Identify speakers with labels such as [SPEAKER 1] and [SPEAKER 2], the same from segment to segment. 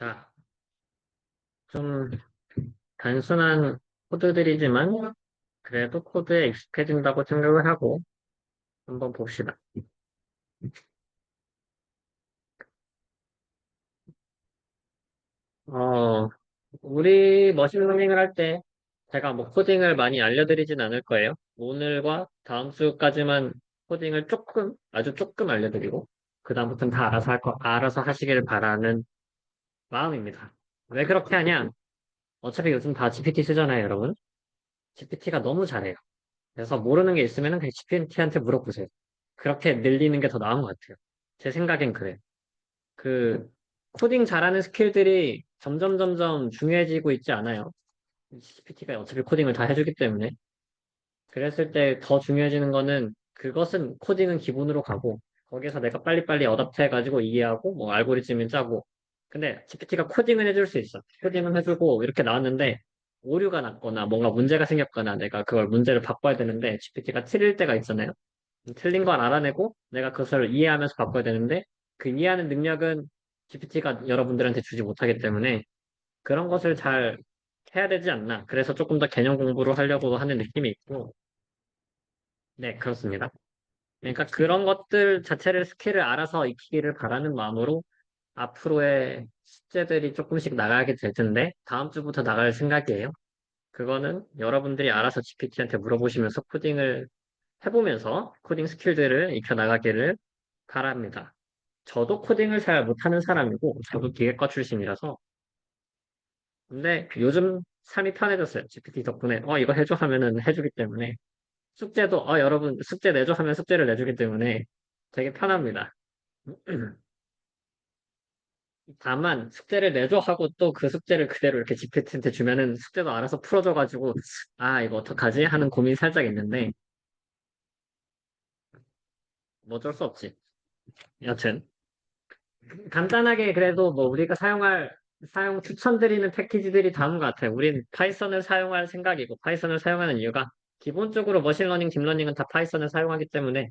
[SPEAKER 1] 자, 좀 단순한 코드들이지만 그래도 코드에 익숙해진다고 생각을 하고 한번 봅시다. 어, 우리 머신러닝을 할 때 제가 뭐 코딩을 많이 알려드리진 않을 거예요. 오늘과 다음 주까지만 코딩을 조금, 아주 조금 알려드리고 그다음부터는 다 알아서 하시길 바라는 마음입니다. 왜 그렇게 하냐? 어차피 요즘 다 GPT 쓰잖아요, 여러분. GPT가 너무 잘해요. 그래서 모르는 게 있으면 그냥 GPT한테 물어보세요. 그렇게 늘리는 게 더 나은 것 같아요. 제 생각엔 그래요. 그, 코딩 잘하는 스킬들이 점점 중요해지고 있지 않아요. GPT가 어차피 코딩을 다 해주기 때문에. 그랬을 때 더 중요해지는 거는 그것은 코딩은 기본으로 가고 거기에서 내가 빨리빨리 어답트 해가지고 이해하고 뭐 알고리즘을 짜고 근데 GPT가 코딩은 해줄 수 있어. 코딩은 해주고 이렇게 나왔는데 오류가 났거나 뭔가 문제가 생겼거나 내가 그걸 문제를 바꿔야 되는데 GPT가 틀릴 때가 있잖아요. 틀린 걸 알아내고 내가 그것을 이해하면서 바꿔야 되는데 그 이해하는 능력은 GPT가 여러분들한테 주지 못하기 때문에 그런 것을 잘 해야 되지 않나. 그래서 조금 더 개념 공부를 하려고 하는 느낌이 있고 네, 그렇습니다. 그러니까 그런 것들 자체를 스킬을 알아서 익히기를 바라는 마음으로 앞으로의 숙제들이 조금씩 나가게 될 텐데 다음 주부터 나갈 생각이에요. 그거는 여러분들이 알아서 GPT한테 물어보시면서 코딩을 해보면서 코딩 스킬들을 익혀 나가기를 바랍니다. 저도 코딩을 잘 못하는 사람이고 저도 기계과 출신이라서 근데 요즘 삶이 편해졌어요. GPT 덕분에 이거 해줘 하면은 해주기 때문에 숙제도 여러분 숙제 내줘 하면 숙제를 내주기 때문에 되게 편합니다. 다만 숙제를 내줘 하고 또 그 숙제를 그대로 이렇게 GPT한테 주면은 숙제도 알아서 풀어줘가지고 아 이거 어떡하지 하는 고민이 살짝 있는데 뭐 어쩔 수 없지. 여튼 간단하게 그래도 뭐 우리가 사용 추천드리는 패키지들이 다음과 같아요. 우린 파이썬을 사용할 생각이고 파이썬을 사용하는 이유가 기본적으로 머신러닝, 딥러닝은 다 파이썬을 사용하기 때문에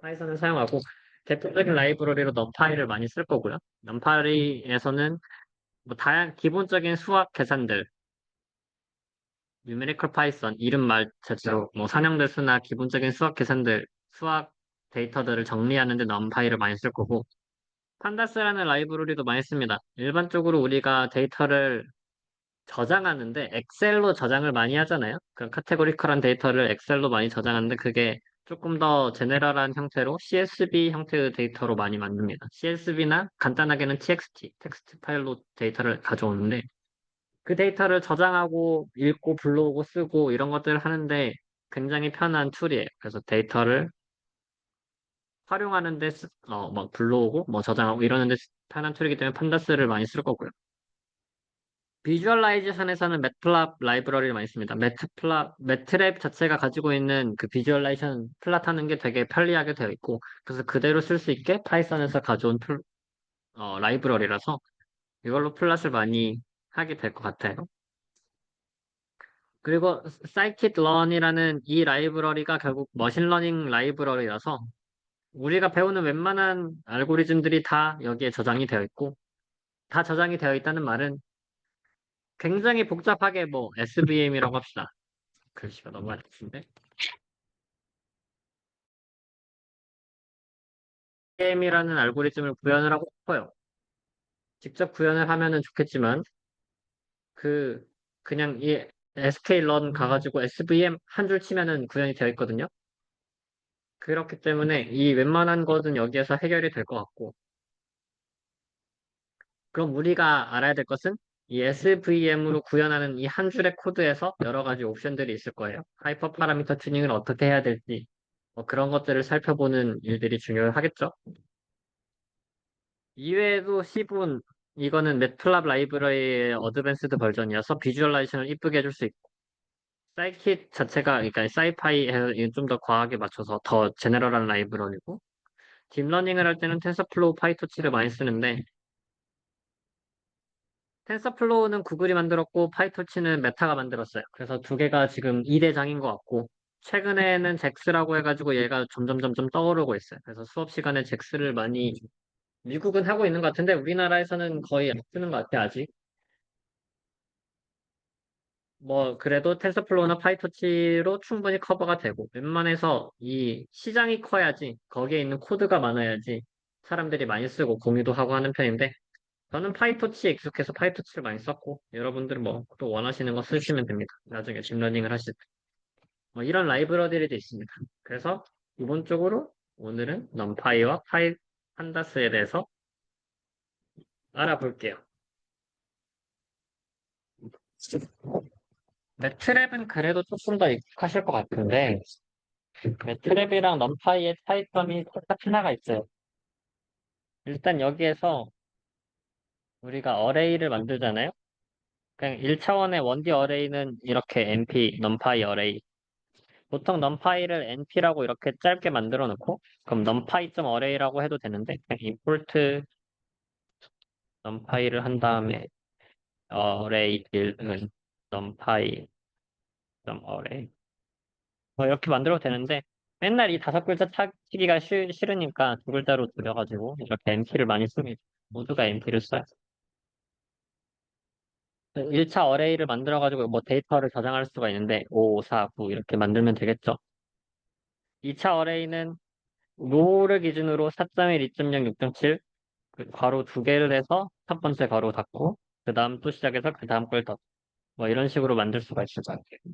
[SPEAKER 1] 파이썬을 사용하고 대표적인 라이브러리로 넘파이를 많이 쓸 거고요. 넘파이에서는 뭐 기본적인 수학 계산들, 뉴메리컬 파이썬, 이름 말대로 뭐 산형대수나 기본적인 수학 계산들, 수학 데이터들을 정리하는 데 넘파이를 많이 쓸 거고 판다스라는 라이브러리도 많이 씁니다. 일반적으로 우리가 데이터를 저장하는데 엑셀로 저장을 많이 하잖아요. 그 카테고리컬한 데이터를 엑셀로 많이 저장하는데 그게 조금 더 제네럴한 형태로 CSV 형태의 데이터로 많이 만듭니다. CSV나 간단하게는 TXT, 텍스트 파일로 데이터를 가져오는데 그 데이터를 저장하고 읽고 불러오고 쓰고 이런 것들을 하는데 굉장히 편한 툴이에요. 그래서 데이터를 활용하는데 막 불러오고 뭐 저장하고 이러는데 편한 툴이기 때문에 판다스를 많이 쓸 거고요. 비주얼라이제이션에서는 매트랍 라이브러리를 많이 씁니다. 매트랩 자체가 가지고 있는 그 비주얼라이제이션 플랫 하는 게 되게 편리하게 되어 있고, 그래서 그대로 쓸 수 있게 파이썬에서 가져온 라이브러리라서 이걸로 플랫을 많이 하게 될 것 같아요. 그리고 scikit-learn이라는 이 라이브러리가 결국 머신러닝 라이브러리라서 우리가 배우는 웬만한 알고리즘들이 다 여기에 저장이 되어 있고, 다 저장이 되어 있다는 말은 굉장히 복잡하게 뭐 SVM이라고 합시다. 글씨가 너무 안 예쁜데. SVM이라는 알고리즘을 구현을 하고 싶어요. 직접 구현을 하면은 좋겠지만, 그, 그냥 이 sklearn 가가지고 SVM 한 줄 치면은 구현이 되어 있거든요. 그렇기 때문에 이 웬만한 것은 여기에서 해결이 될 것 같고, 그럼 우리가 알아야 될 것은 이 SVM으로 구현하는 이 한 줄의 코드에서 여러 가지 옵션들이 있을 거예요. 하이퍼 파라미터 튜닝을 어떻게 해야 될지, 뭐 그런 것들을 살펴보는 일들이 중요하겠죠. 이외에도 C분, 이거는 매트랍 라이브러리의 어드밴스드 버전이어서 비주얼라이제이션을 이쁘게 해줄 수 있고, 사이킷 자체가, 그러니까 사이파이에 좀 더 과하게 맞춰서 더 제너럴한 라이브러리고, 딥러닝을 할 때는 텐서플로우, 파이토치를 많이 쓰는데, 텐서플로우는 구글이 만들었고, 파이토치는 메타가 만들었어요. 그래서 두 개가 지금 2대장인 것 같고, 최근에는 잭스라고 해가지고 얘가 점점 떠오르고 있어요. 그래서 수업 시간에 잭스를 많이 미국은 하고 있는 것 같은데 우리나라에서는 거의 안 쓰는 것 같아, 아직. 뭐, 그래도 텐서플로우나 파이터치로 충분히 커버가 되고, 웬만해서 이 시장이 커야지, 거기에 있는 코드가 많아야지, 사람들이 많이 쓰고 공유도 하고 하는 편인데, 저는 파이터치에 익숙해서 파이터치를 많이 썼고, 여러분들 뭐, 또 원하시는 거 쓰시면 됩니다. 나중에 딥러닝을 하실 때. 뭐, 이런 라이브러리들이 있습니다. 그래서, 기본적으로, 오늘은 넘파이와 판다스에 대해서 알아볼게요. 매트랩은 그래도 조금 더 익숙하실 것 같은데, 매트랩이랑 넘파이의 차이점이 딱 하나가 있어요. 일단 여기에서 우리가 어레이를 만들잖아요. 그냥 1차원의 1D 어레이는 이렇게 NP, 넘파이 어레이. 보통 넘파이를 NP라고 이렇게 짧게 만들어 놓고, 그럼 numpy.array라고 해도 되는데, 그냥 import numpy를 한 다음에 array 는 numpy.array. 뭐 이렇게 만들어도 되는데, 맨날 이 5글자 치기가 싫으니까 2글자로 줄여가지고, 이렇게 NP를 많이 씁니다. 모두가 NP를 써요. 1차 어레이를 만들어가지고 뭐 데이터를 저장할 수가 있는데 5, 4, 9 이렇게 만들면 되겠죠. 2차 어레이는 로를 기준으로 4.1, 2.0, 6.7 그 괄호 2개를 해서 첫 번째 괄호 닫고 그 다음 또 시작해서 그 다음 걸 닫고 뭐 이런 식으로 만들 수가 있을 것 같아요.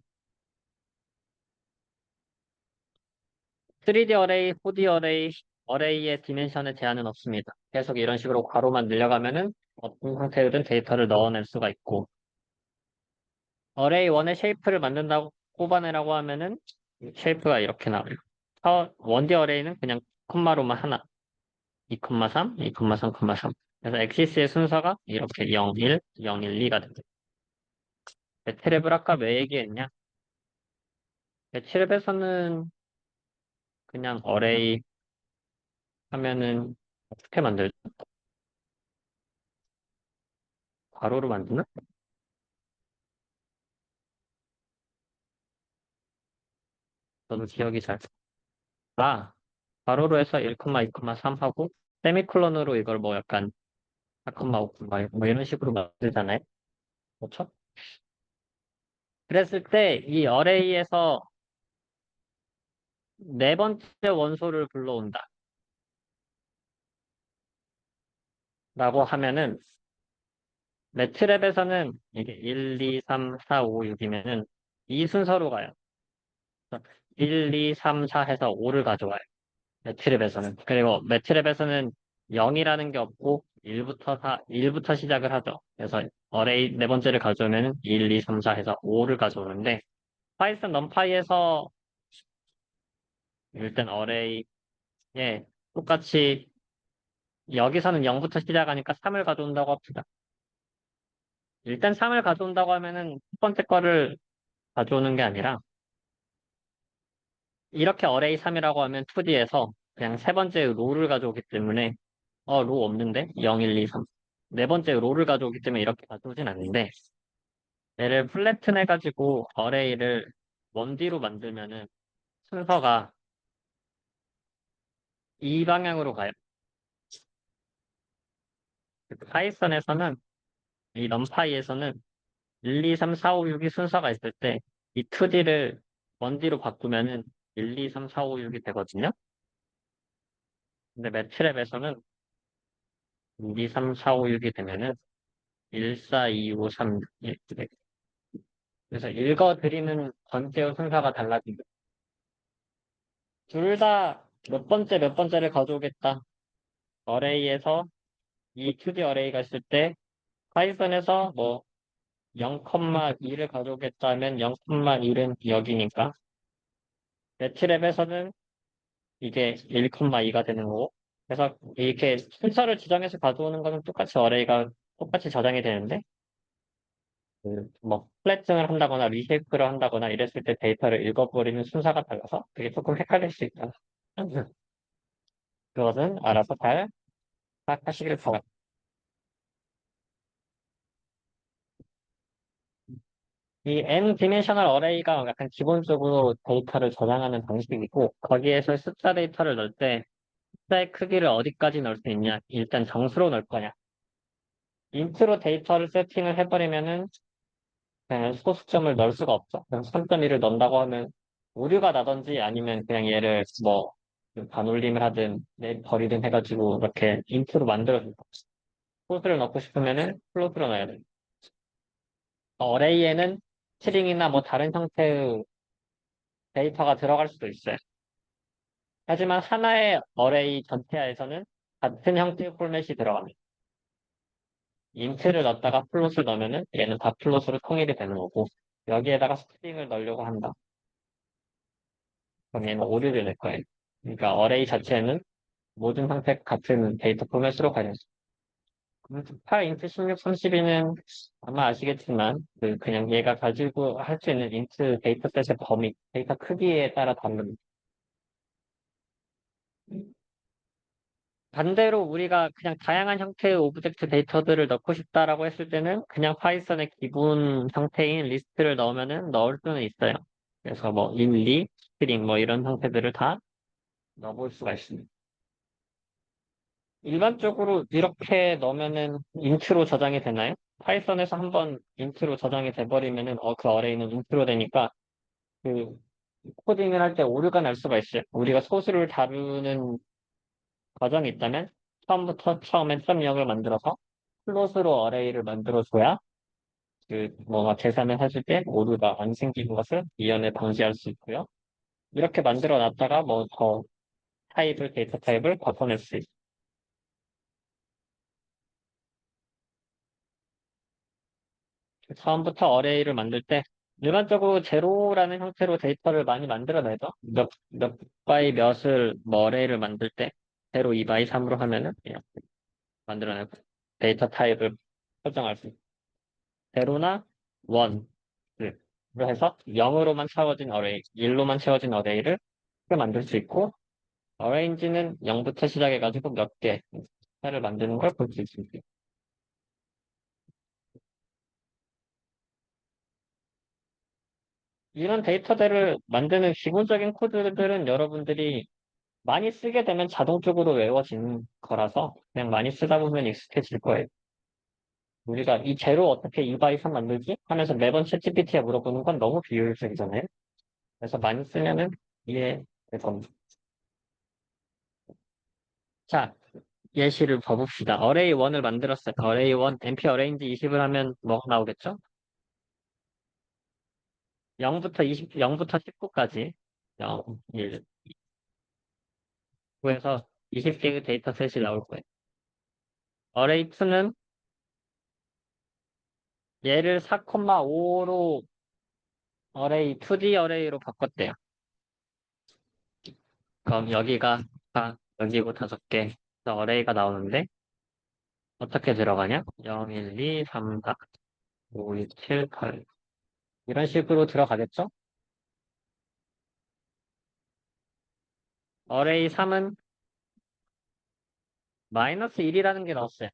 [SPEAKER 1] 3D 어레이, 4D 어레이, 어레이의 디멘션에 제한은 없습니다. 계속 이런 식으로 괄호만 늘려가면은 어떤 상태로든 데이터를 넣어낼 수가 있고 어레이 1의 쉐이프를 만든다고 뽑아내라고 하면은 쉐이프가 이렇게 나와요. 1D 어레이는 그냥 콤마로만 하나, 2,3, 2,3,3. 그래서 엑시스의 순서가 이렇게 0, 1, 0, 1, 2가 됩니다. 배트랩을 아까 왜 얘기했냐? 배트랩에서는 그냥 어레이 하면은 어떻게 만들죠? 괄호로 만드나? 저도 기억이 잘. 아, 괄호로 해서 1,2,3 하고 세미콜론으로 이걸 뭐 약간 4,5, 뭐 이런 식으로 만들잖아요. 그렇죠? 그랬을 때 이 어레이에서 네 번째 원소를 불러온다. 라고 하면은 매트랩에서는 이게 1, 2, 3, 4, 5, 6이면은 이 순서로 가요. 1, 2, 3, 4 해서 5를 가져와요. 매트랩에서는. 그리고 매트랩에서는 0이라는 게 없고 1부터 시작을 하죠. 그래서 어레이 네 번째를 가져오면은 1, 2, 3, 4 해서 5를 가져오는데 파이썬 넘파이에서 일단 어레이에 똑같이 여기서는 0부터 시작하니까 3을 가져온다고 합시다. 일단 3을 가져온다고 하면은 첫 번째 거를 가져오는 게 아니라 이렇게 어레이 3이라고 하면 2D에서 그냥 세 번째 로를 가져오기 때문에 로 없는데 0, 1, 2, 3. 네 번째 로를 가져오기 때문에 이렇게 가져오진 않는데 얘를 플래튼 해가지고 어레이를 원디로 만들면은 순서가 이 방향으로 가요. 파이썬에서는 이 넘파이에서는 1, 2, 3, 4, 5, 6이 순서가 있을 때 이 2D를 1D로 바꾸면은 1, 2, 3, 4, 5, 6이 되거든요. 근데 매트랩에서는 1, 2, 3, 4, 5, 6이 되면은 1, 4, 2, 5, 3, 6 이렇게 돼요. 그래서 읽어드리는 번째 순서가 달라집니다. 둘 다 몇 번째를 가져오겠다. 어레이에서 이 2D 어레이가 있을 때 파이썬에서 뭐 0,2를 가져오겠다면 0,1은 여기니까 매트랩에서는 이게 1,2가 되는 거고 그래서 이렇게 순서를 지정해서 가져오는 거는 똑같이 어레이가 똑같이 저장이 되는데 뭐 플랫팅을 한다거나 리쉐이프를 한다거나 이랬을 때 데이터를 읽어버리는 순서가 달라서 그게 조금 헷갈릴 수 있다. 그것은 알아서 잘 파악하시길 바랍니다. 이 n 디멘셔널 어레이가 약간 기본적으로 데이터를 저장하는 방식이고 거기에서 숫자 데이터를 넣을 때 숫자의 크기를 어디까지 넣을 수 있냐? 일단 정수로 넣을 거냐? 인트로 데이터를 세팅을 해버리면은 그냥 소수점을 넣을 수가 없죠. 그럼 3.1을 넣는다고 하면 오류가 나든지 아니면 그냥 얘를 뭐 반올림을 하든 버리든 해가지고 이렇게 인트로 만들어줄 거. 플롯을 넣고 싶으면은 플롯으로 넣어야 돼. 어레이에는 스트링이나 뭐 다른 형태의 데이터가 들어갈 수도 있어요. 하지만 하나의 어레이 전체에서는 같은 형태의 포맷이 들어갑니다. 인트를 넣었다가 플롯을 넣으면은 얘는 다 플롯으로 통일이 되는 거고 여기에다가 스트링을 넣으려고 한다. 그럼 얘는 오류를 낼 거예요. 그러니까 어레이 자체는 모든 상태 같은 데이터 포맷으로 가려져. 8 인트 16, 32는 아마 아시겠지만 그냥 얘가 가지고 할 수 있는 인트 데이터셋의 범위, 데이터 크기에 따라 다릅니다. 반대로 우리가 그냥 다양한 형태의 오브젝트 데이터들을 넣고 싶다라고 했을 때는 그냥 파이썬의 기본 형태인 리스트를 넣으면은 넣을 수는 있어요. 그래서 뭐 인리, 스트링 뭐 이런 형태들을 다 넣어볼 수가 있습니다. 일반적으로 이렇게 넣으면은 인트로 저장이 되나요? 파이썬에서 한번 인트로 저장이 돼버리면은 그 어레이는 인트로 되니까 그 코딩을 할 때 오류가 날 수가 있어요. 우리가 소수를 다루는 과정이 있다면 처음부터 처음에 점0을 만들어서 플롯으로 어레이를 만들어줘야 그 뭔가 계산을 했을 때 오류가 안 생기는 것을 이연에 방지할 수 있고요. 이렇게 만들어 놨다가 뭐 더 타입을 데이터 타입을 바꿔낼 수 있어요. 처음부터 어레이를 만들 때 일반적으로 제로라는 형태로 데이터를 많이 만들어내죠. 몇 바이 몇을 뭐 어레이를 만들 때 제로 2 바이 3으로 하면은 그냥 만들어내고 데이터 타입을 설정할 수 있어요. 제로나 원 로 해서 0으로만 채워진 어레이, 1로만 채워진 어레이를 만들 수 있고 어레인지는 0부터 시작해가지고 몇 개를 만드는 걸 볼 수 있습니다. 이런 데이터들을 만드는 기본적인 코드들은 여러분들이 많이 쓰게 되면 자동적으로 외워지는 거라서 그냥 많이 쓰다 보면 익숙해질 거예요. 우리가 이 재료 어떻게 2 바이 3 만들지? 하면서 매번 챗GPT에 물어보는 건 너무 비효율적이잖아요. 그래서 많이 쓰면은 이해될 겁니다. 자, 예시를 봐봅시다. 어레이 1을 만들었어요. 어레이 1, np 어레인지 20을 하면 뭐가 나오겠죠? 0부터 20, 0부터 19까지 0, 1, 9에서 20개의 데이터셋이 나올 거예요. 어레이 2는 얘를 4,5로 어레이, 2D 어레이로 바꿨대요. 그럼 여기가 여기고 5개 어레이가 나오는데 어떻게 들어가냐? 0, 1, 2, 3, 4, 5, 6, 7, 8 이런 식으로 들어가겠죠? 어레이 3은 마이너스 1이라는 게 나왔어요.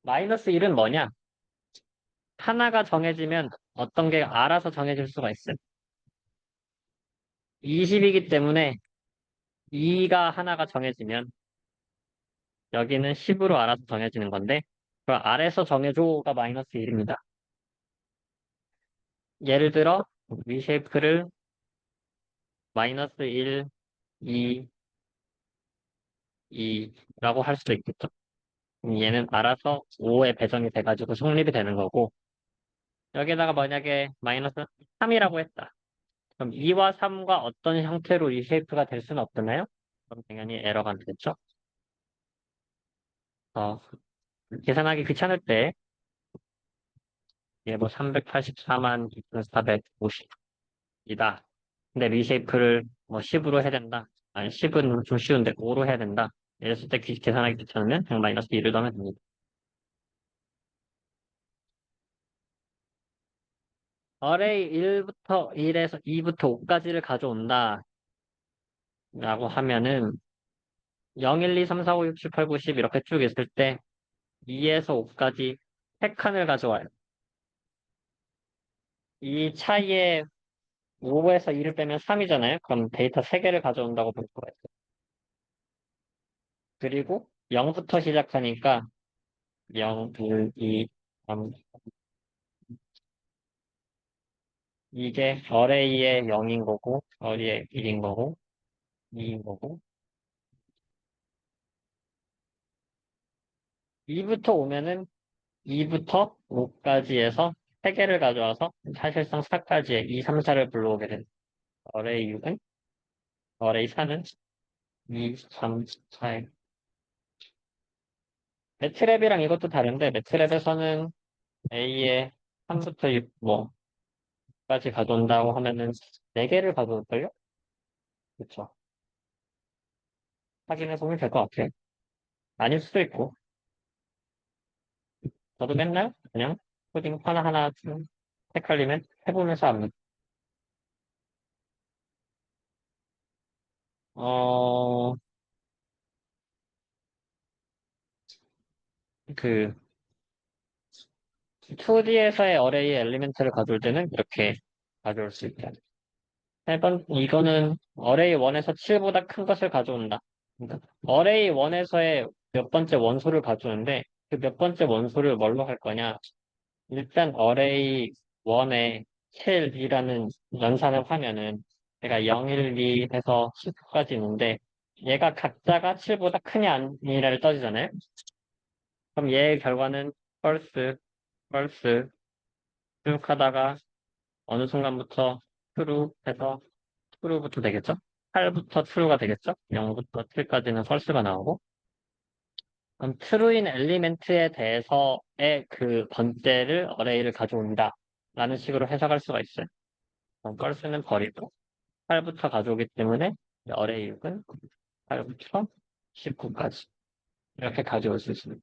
[SPEAKER 1] 마이너스 1은 뭐냐? 하나가 정해지면 어떤 게 알아서 정해질 수가 있어요. 20이기 때문에 2가 하나가 정해지면 여기는 10으로 알아서 정해지는 건데 그 아래서 정해줘가 마이너스 1입니다. 예를 들어 위쉐이프를 마이너스 1, 2, 2라고 할 수도 있겠죠. 그럼 얘는 알아서 5에 배정이 돼가지고 성립이 되는 거고 여기다가 만약에 마이너스 3이라고 했다. 그럼 2와 3과 어떤 형태로 리쉐이프가 될 수는 없잖아요? 그럼 당연히 에러가 나겠죠? 어, 계산하기 귀찮을 때, 얘 뭐 384만 450이다. 근데 리쉐이프를 뭐 10으로 해야 된다. 아니, 10은 좀 쉬운데 5로 해야 된다. 이랬을 때 계산하기 귀찮으면 그냥 마이너스 1을 넣으면 됩니다. 어레이 1에서 2부터 5까지를 가져온다. 라고 하면은 0, 1, 2, 3, 4, 5, 6, 7, 8, 9, 10 이렇게 쭉 있을 때 2에서 5까지 3칸을 가져와요. 이 차이에 5에서 2를 빼면 3이잖아요. 그럼 데이터 3개를 가져온다고 볼 수가 있어요. 그리고 0부터 시작하니까 0, 1, 2, 3, 이게 어레이의 0인 거고, 어레이의 1인 거고, 2인 거고, 2부터 오면은 2부터 5까지 해서 3개를 가져와서 사실상 4까지의 2, 3, 4를 불러오게 된 어레이 6은, 어레이 4는 2, 3, 4에 매트랩이랑 이것도 다른데 매트랩에서는 A에 3부터 6, 뭐까지 가져온다고 하면은 4개를 가져올걸요? 그쵸. 확인해 보면 될 것 같아요. 아닐 수도 있고. 저도 맨날 그냥 코딩 하나하나 좀 헷갈리면 해보면서 합니다. 어, 그 2D에서의 어레이 엘리멘트를 가져올 때는 이렇게 가져올 수 있다. 이거는 어레이 1에서 7보다 큰 것을 가져온다. 그러니까 어레이 1에서의 몇 번째 원소를 가져오는데 그 몇 번째 원소를 뭘로 할 거냐? 일단 어레이 1에 7이라는 연산을 하면은 제가 0, 1, 2 해서 10까지 있는데 얘가 각자가 7보다 크냐 아니냐를 따지잖아요. 그럼 얘의 결과는 false, false 쭉 하다가 어느 순간부터 true 해서 true부터 되겠죠? 8부터 true가 되겠죠? 0부터 7까지는 false가 나오고 그럼 true인 엘리멘트에 대해서의 그 번째를 어레이를 가져온다 라는 식으로 해석할 수가 있어요. 그럼 false는 버리고 8부터 가져오기 때문에 어레이 6은 8부터 19까지 이렇게 가져올 수 있습니다.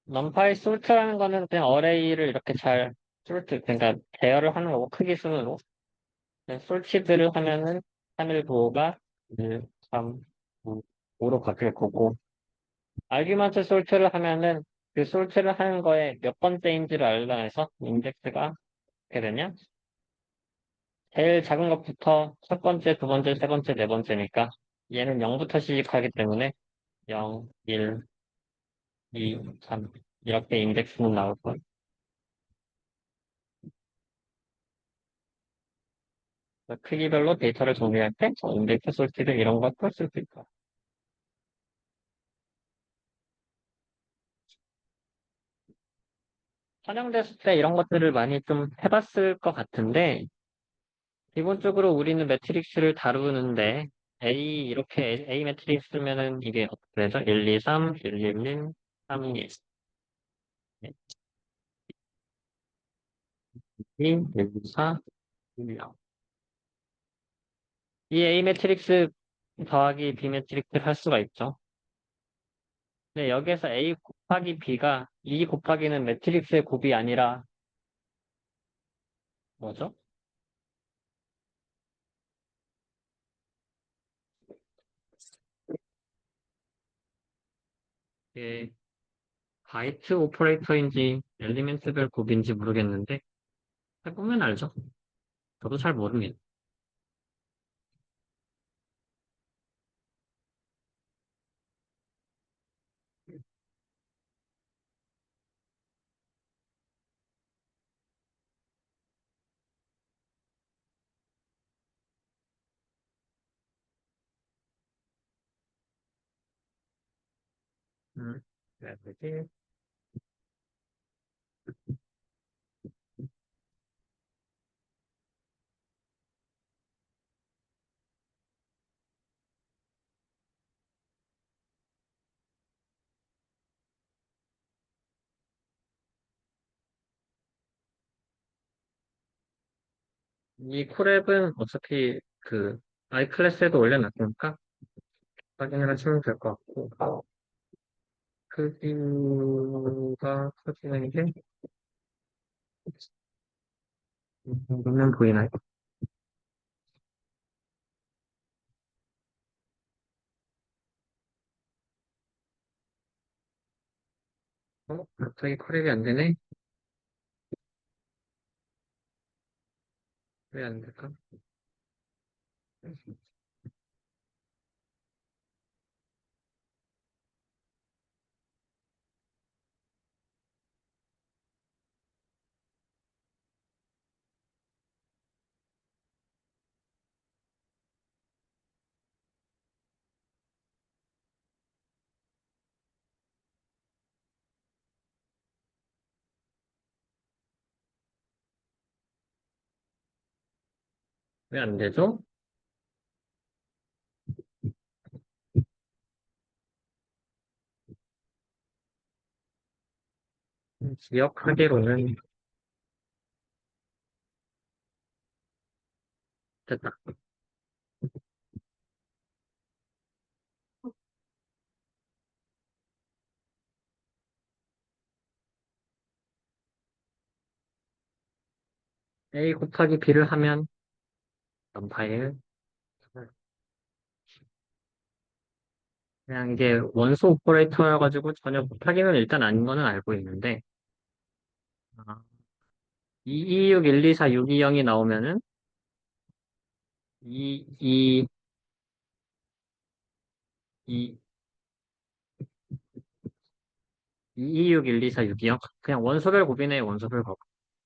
[SPEAKER 1] numPy sort라는 거는 그냥 어레이를 이렇게 잘 sort, 그러니까 대여를 하는 거고 크기 순으로 솔치드를 하면은 319가 1, 3, 9, 5로 바뀔 거고 아규먼트 솔트를 하면은 그 솔트를 하는 거에 몇 번째인지를 알라 해서 인덱스가 어떻게 되냐? 제일 작은 것부터 첫 번째, 두 번째, 세 번째, 네 번째니까 얘는 0부터 시작하기 때문에 0, 1, 2, 3 이렇게 인덱스는 나올 거예요. 크기별로 데이터를 정리할 때 인덱스 솔트를 이런 것도 쓸 수 있고 선형됐을 때 이런 것들을 많이 좀 해봤을 것 같은데 기본적으로 우리는 매트릭스를 다루는데 이렇게 A 매트릭스 쓰면은 이게 어떻게 되죠? 1, 2, 3, 1, 1, 1, 3, 2, 2, 1, 2, 4, 1, 0. 이 A 매트릭스 더하기 B 매트릭스를 할 수가 있죠. 근데 여기에서 A 곱하기 B가 2 곱하기는 매트릭스의 곱이 아니라 뭐죠? 이게 바이트 오퍼레이터인지 엘리멘트별 곱인지 모르겠는데 해보면 알죠. 저도 잘 모릅니다. 그래야 되지. 이 콜앱은 어차피 그 iClass에도 올려놨으니까 확인을 하시면 될 것 같고 크기가 커지는 게 보면 보이나요? 갑자기 콜앱이 안 되네. 왜 안 될까? 왜 안 되죠? 기억하기로는 됐다. A 곱하기 B를 하면 넘파일. 그냥 이게 원소 오퍼레이터여가지고 전혀 곱하기는 일단 아닌 거는 알고 있는데, 아, 226, 1, 2, 4, 6, 2, 0이 나오면은 2, 2, 2, 226, 1, 2, 4, 6, 2, 0. 그냥 원소별 곱이네요, 원소별 곱.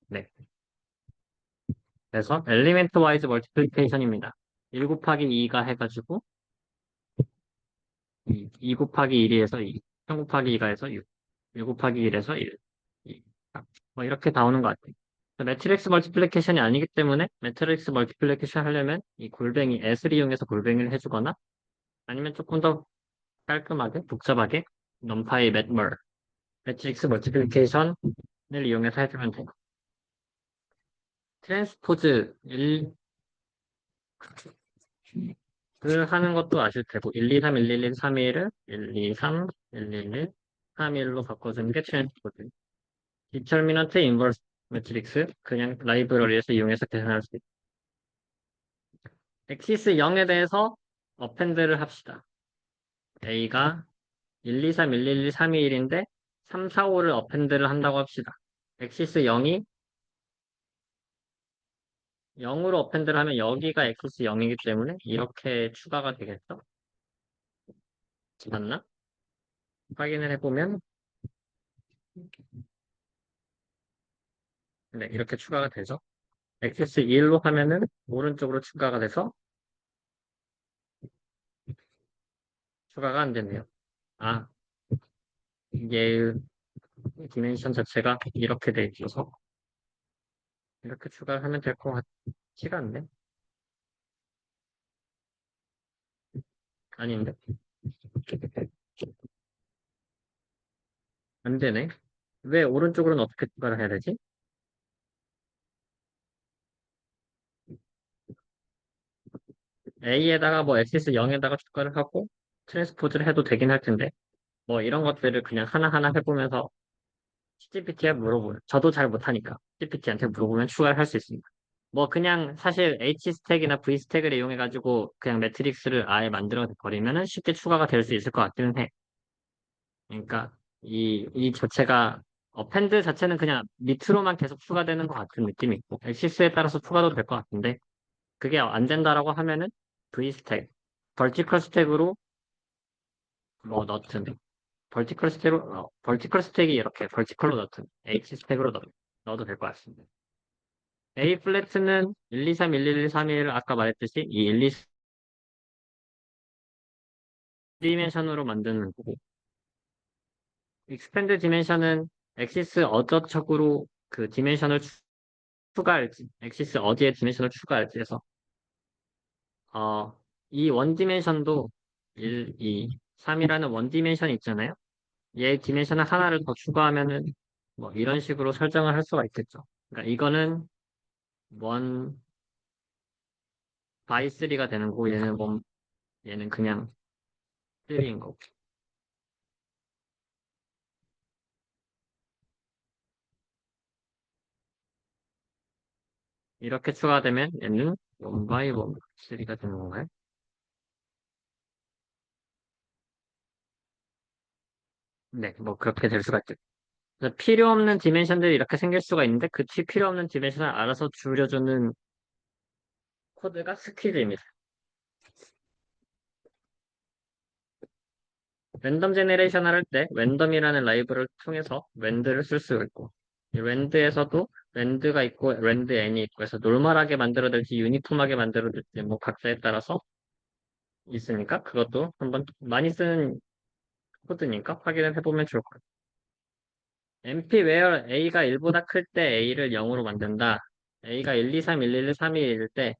[SPEAKER 1] 네. 그래서 엘리멘트 와이즈 멀티플리케이션입니다. 1 곱하기 2가 해가지고 2 곱하기 1이 해서 2, 3 곱하기 2가 해서 6, 1 곱하기 1에서 1, 2, 뭐 이렇게 나오는 것 같아요. 매트릭스 멀티플리케이션이 아니기 때문에 매트릭스 멀티플리케이션 하려면 이 골뱅이 s를 이용해서 골뱅이를 해주거나 아니면 조금 더 깔끔하게 복잡하게 넘파이 맷멀 매트릭스 멀티플리케이션을 이용해서 해주면 돼요. 트랜스포즈 1을 하는 것도 아실 테고 1, 2, 3, 1, 1, 1, 3, 1을 1, 2, 3, 1, 1, 1, 3, 1로 바꿔주는 게 트랜스포즈. 디터미넌트 인버스 매트릭스 그냥 라이브러리에서 이용해서 계산할 수 있다. 엑시스 0에 대해서 어펜드를 합시다. A가 1, 2, 3, 1, 1, 2, 3, 2, 1인데 3, 4, 5를 어펜드를 한다고 합시다. 엑시스 0이 0으로 어펜드를 하면 여기가 엑시스 0이기 때문에 이렇게 추가가 되겠죠? 맞나? 확인을 해보면 네, 이렇게 추가가 되죠. 엑시스 1로 하면은 오른쪽으로 추가가 돼서 추가가 안 됐네요. 아, 이게 디멘션 자체가 이렇게 돼 있어서 이렇게 추가를 하면 될 것 같지가 않네. 아닌데? 안 되네. 왜 오른쪽으로는 어떻게 추가를 해야 되지? A에다가 뭐 엑시스 0에다가 추가를 하고 트랜스포즈를 해도 되긴 할 텐데 뭐 이런 것들을 그냥 하나하나 해보면서 ChatGPT에 물어보면 저도 잘 못하니까 ChatGPT한테 물어보면 추가를 할 수 있습니다. 뭐 그냥 사실 H 스택이나 V 스택을 이용해가지고 그냥 매트릭스를 아예 만들어 버리면은 쉽게 추가가 될 수 있을 것 같기는 해. 그러니까 이 자체가 펜드 자체는 그냥 밑으로만 계속 추가되는 것 같은 느낌이 있고 엑시스에 따라서 추가도 될 것 같은데 그게 안 된다라고 하면은 V 스택, 벌티컬 스택으로 뭐 넣든 벌티컬 스택이 이렇게 벌티컬로 넣든 H 스택으로 넣어도 될 것 같습니다. A 플랫은 1, 2, 3, 1, 1, 1, 3, 1을 아까 말했듯이 이 1, 2, 디멘션으로 만드는 거고 익스펜드 디멘션은 엑시스 어쩌척으로 그 디멘션을 추가할지 엑시스 어디에 디멘션을 추가할지 해서 이 원 디멘션도 1, 2, 3이라는 원 디멘션이 있잖아요. 얘 디멘션을 하나를 더 추가하면은 뭐 이런 식으로 설정을 할 수가 있겠죠. 그러니까 이거는 원 바이 3가 되는 거고 얘는 그냥 3인 거고. 이렇게 추가되면 얘는 원 바이 원 3가 되는 건가요? 네, 뭐 그렇게 될 수가 있죠. 그래서 필요 없는 디멘션들이 이렇게 생길 수가 있는데 그 필요 없는 디멘션을 알아서 줄여주는 코드가 스퀴즈입니다. 랜덤 제네레이션 할 때 랜덤이라는 라이브러를 통해서 랜드를 쓸 수 있고 이 랜드에서도 랜드가 있고 랜드 n이 있고 해서 노멀하게 만들어질지 유니폼하게 만들어질지 뭐 각자에 따라서 있으니까 그것도 한번 많이 쓰는 코드니까 확인을 해보면 좋을 것 같아요. MP where A가 1보다 클 때 A를 0으로 만든다. A가 1, 2, 3, 1, 1, 3, 1일 때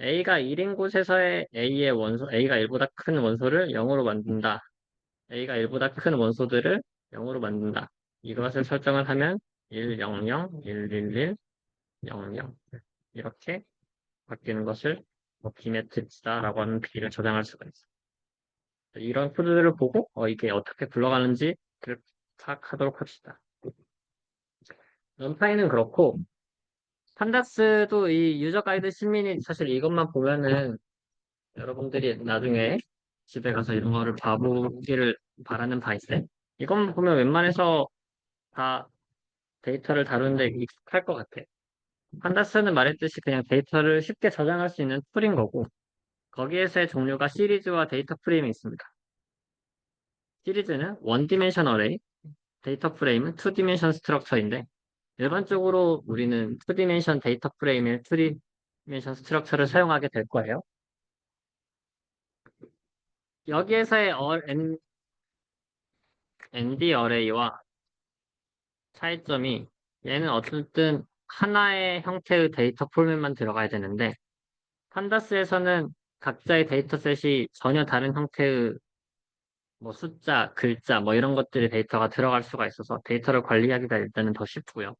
[SPEAKER 1] A가 1인 곳에서의 A의 원소, A가 1보다 큰 원소를 0으로 만든다. A가 1보다 큰 원소들을 0으로 만든다. 이것을 설정을 하면 1, 0, 0, 1, 1, 1, 0, 0 이렇게 바뀌는 것을 뭐 비매트릭스다라고 하는 비를 저장할 수가 있어요. 이런 코드들을 보고 이게 어떻게 굴러가는지 파악하도록 합시다. 넌파이는 그렇고 판다스도 이 유저 가이드 신민이 사실 이것만 보면은 여러분들이 나중에 집에 가서 이런 거를 봐보기를 바라는 바인데 이것만 보면 웬만해서 다 데이터를 다루는데 익숙할 것 같아. 판다스는 말했듯이 그냥 데이터를 쉽게 저장할 수 있는 툴인 거고 거기에서의 종류가 시리즈와 데이터 프레임이 있습니다. 시리즈는 원 디멘션 어레이, 데이터 프레임은 투 디멘션 스트럭처인데 일반적으로 우리는 투 디멘션 데이터 프레임의 투 디멘션 스트럭처를 사용하게 될 거예요. 여기에서의 ND 어레이와 차이점이 얘는 어쨌든 하나의 형태의 데이터 포맷만 들어가야 되는데 판다스에서는 각자의 데이터셋이 전혀 다른 형태의 뭐 숫자, 글자 뭐 이런 것들의 데이터가 들어갈 수가 있어서 데이터를 관리하기가 일단은 더 쉽고요.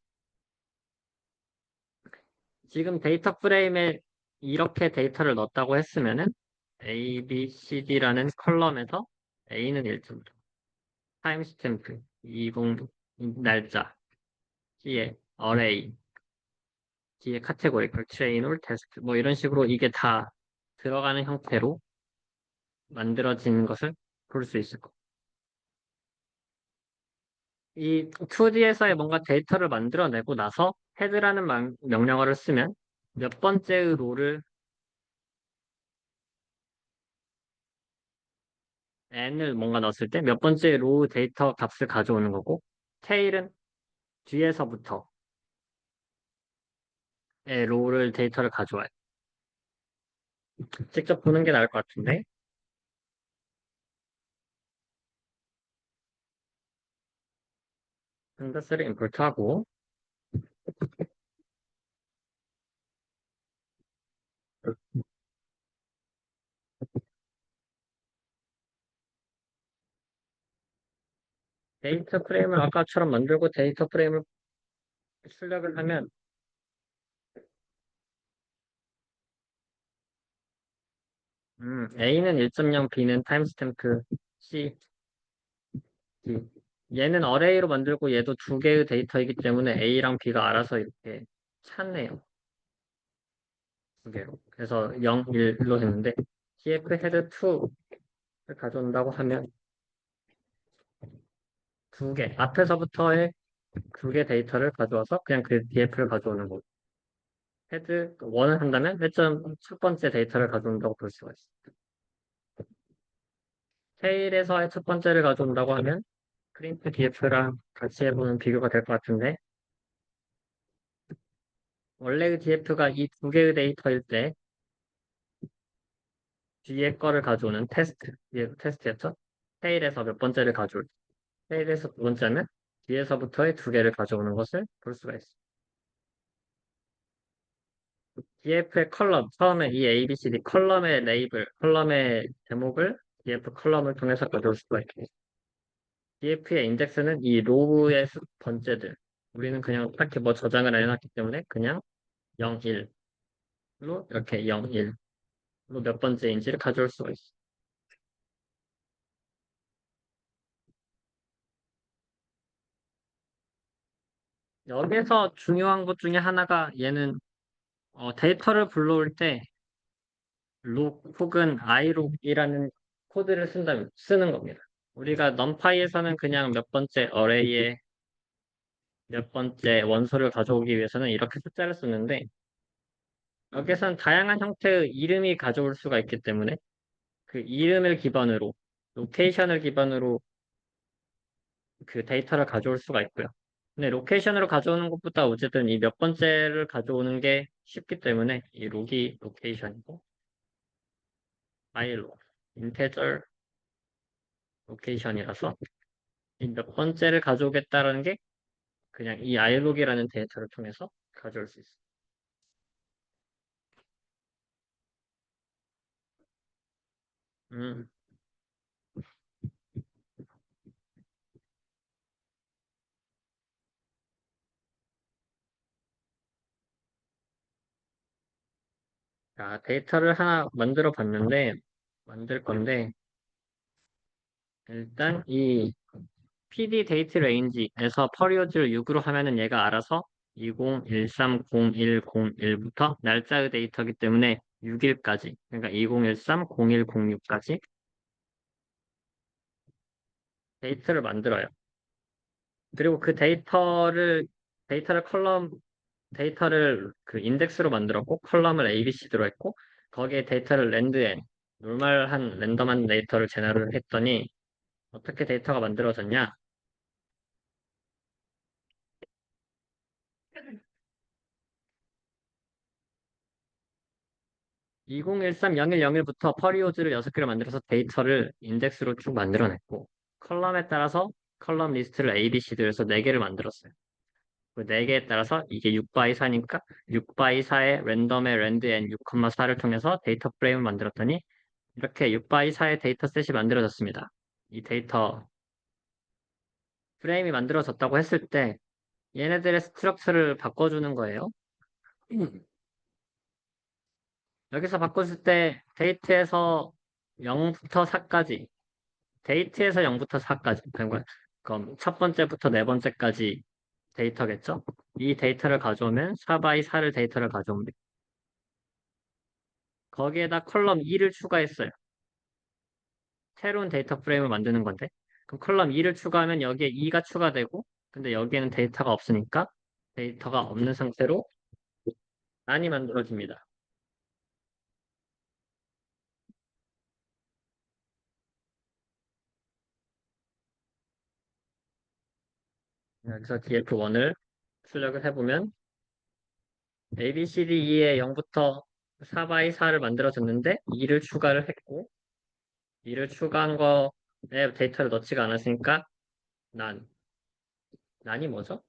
[SPEAKER 1] 지금 데이터 프레임에 이렇게 데이터를 넣었다고 했으면은 A, B, C, D라는 컬럼에서 A는 1점, 타임스탬프, 20, 날짜, C에 array, D에 카테고리, chain or test 뭐 이런 식으로 이게 다 들어가는 형태로 만들어진 것을 볼 수 있을 거예요. 이 2D에서의 뭔가 데이터를 만들어내고 나서 헤드라는 명령어를 쓰면 몇 번째의 로를 n을 뭔가 넣었을 때 몇 번째 로우 데이터 값을 가져오는 거고 테일은 뒤에서부터의 로우를 데이터를 가져와요. 직접 보는 게 나을 것 같은데 판다스를 임포트하고 데이터 프레임을 아까처럼 만들고 데이터 프레임을 출력을 하면 A는 1.0, B는 타임스탬프, C, D. 얘는 어레이로 만들고 얘도 두 개의 데이터이기 때문에 A랑 B가 알아서 이렇게 찾네요. 두 개로. 그래서 0, 1로 했는데 TF 헤드 2를 가져온다고 하면 두 개, 앞에서부터의 두 개 데이터를 가져와서 그냥 그 DF를 가져오는 거고 헤드 1을 한다면 첫 번째 데이터를 가져온다고 볼 수가 있어요. 테일에서의 첫 번째를 가져온다고 하면 프린트 DF랑 같이 해보면 비교가 될 것 같은데 원래 DF가 이 두 개의 데이터일 때 뒤에 거를 가져오는 테스트였죠? 테일에서 몇 번째를 가져올 때 테일에서 두 번째면 뒤에서부터의 두 개를 가져오는 것을 볼 수가 있어요. DF의 컬럼, 처음에 이 A, B, C, D 컬럼의 레이블, 컬럼의 제목을 DF 컬럼을 통해서 가져올 수가 있고 DF의 인덱스는 이 로우의 번째들. 우리는 그냥 딱히 뭐 저장을 안 해놨기 때문에 그냥 0, 1로 이렇게 0, 1로 몇 번째인지를 가져올 수가 있어. 여기서 중요한 것 중에 하나가 얘는 데이터를 불러올 때 록 혹은 i록이라는 코드를 쓰는 겁니다. 우리가 numPy에서는 그냥 몇 번째 어레이에 몇 번째 원소를 가져오기 위해서는 이렇게 숫자를 쓰는데 여기선 다양한 형태의 이름이 가져올 수가 있기 때문에 그 이름을 기반으로, 로케이션을 기반으로 그 데이터를 가져올 수가 있고요. 근데 로케이션으로 가져오는 것보다 어쨌든 이 몇 번째를 가져오는 게 쉽기 때문에 이 록이 로케이션이고 아이로 인테저 로케이션이라서 이 몇 번째를 가져오겠다라는 게 그냥 이 iLog이라는 데이터를 통해서 가져올 수 있어요. 음, 자, 데이터를 하나 만들어 봤는데, 만들 건데, 일단 이 PD 데이트 레인지에서 퍼리오드를 6으로 하면은 얘가 알아서 20130101부터 날짜의 데이터이기 때문에 6일까지, 그러니까 2013-0106까지 데이터를 만들어요. 그리고 그 데이터를 그 인덱스로 만들었고, 컬럼을 ABCD로 했고, 거기에 데이터를 랜드엔, 노멀한 랜덤한 데이터를 제너를 했더니, 어떻게 데이터가 만들어졌냐? 2013-0101부터 퍼리오드를 6개를 만들어서 데이터를 인덱스로 쭉 만들어냈고, 컬럼에 따라서 컬럼 리스트를 ABCD에서 4개를 만들었어요. 그 4개에 따라서 이게 6 x 4니까 6 x 4의 랜덤의 랜드 n 6,4를 통해서 데이터 프레임을 만들었더니 이렇게 6 x 4의 데이터 셋이 만들어졌습니다. 이 데이터 프레임이 만들어졌다고 했을 때 얘네들의 스트럭처를 바꿔주는 거예요. 여기서 바꿨을 때 데이트에서 0부터 4까지, 그럼 첫 번째부터 네 번째까지 데이터겠죠? 이 데이터를 가져오면 4x4를 데이터를 가져오면 돼. 거기에다 컬럼 2를 추가했어요. 새로운 데이터 프레임을 만드는 건데. 그럼 컬럼 2를 추가하면 여기에 2가 추가되고, 근데 여기에는 데이터가 없으니까 데이터가 없는 상태로 난이 만들어집니다. 여기서 df1을 출력을 해보면 A, B, C, D, E에 0부터 4x4를 만들어줬는데 2를 추가를 했고 2를 추가한 거에 데이터를 넣지가 않았으니까 난, 난이 뭐죠?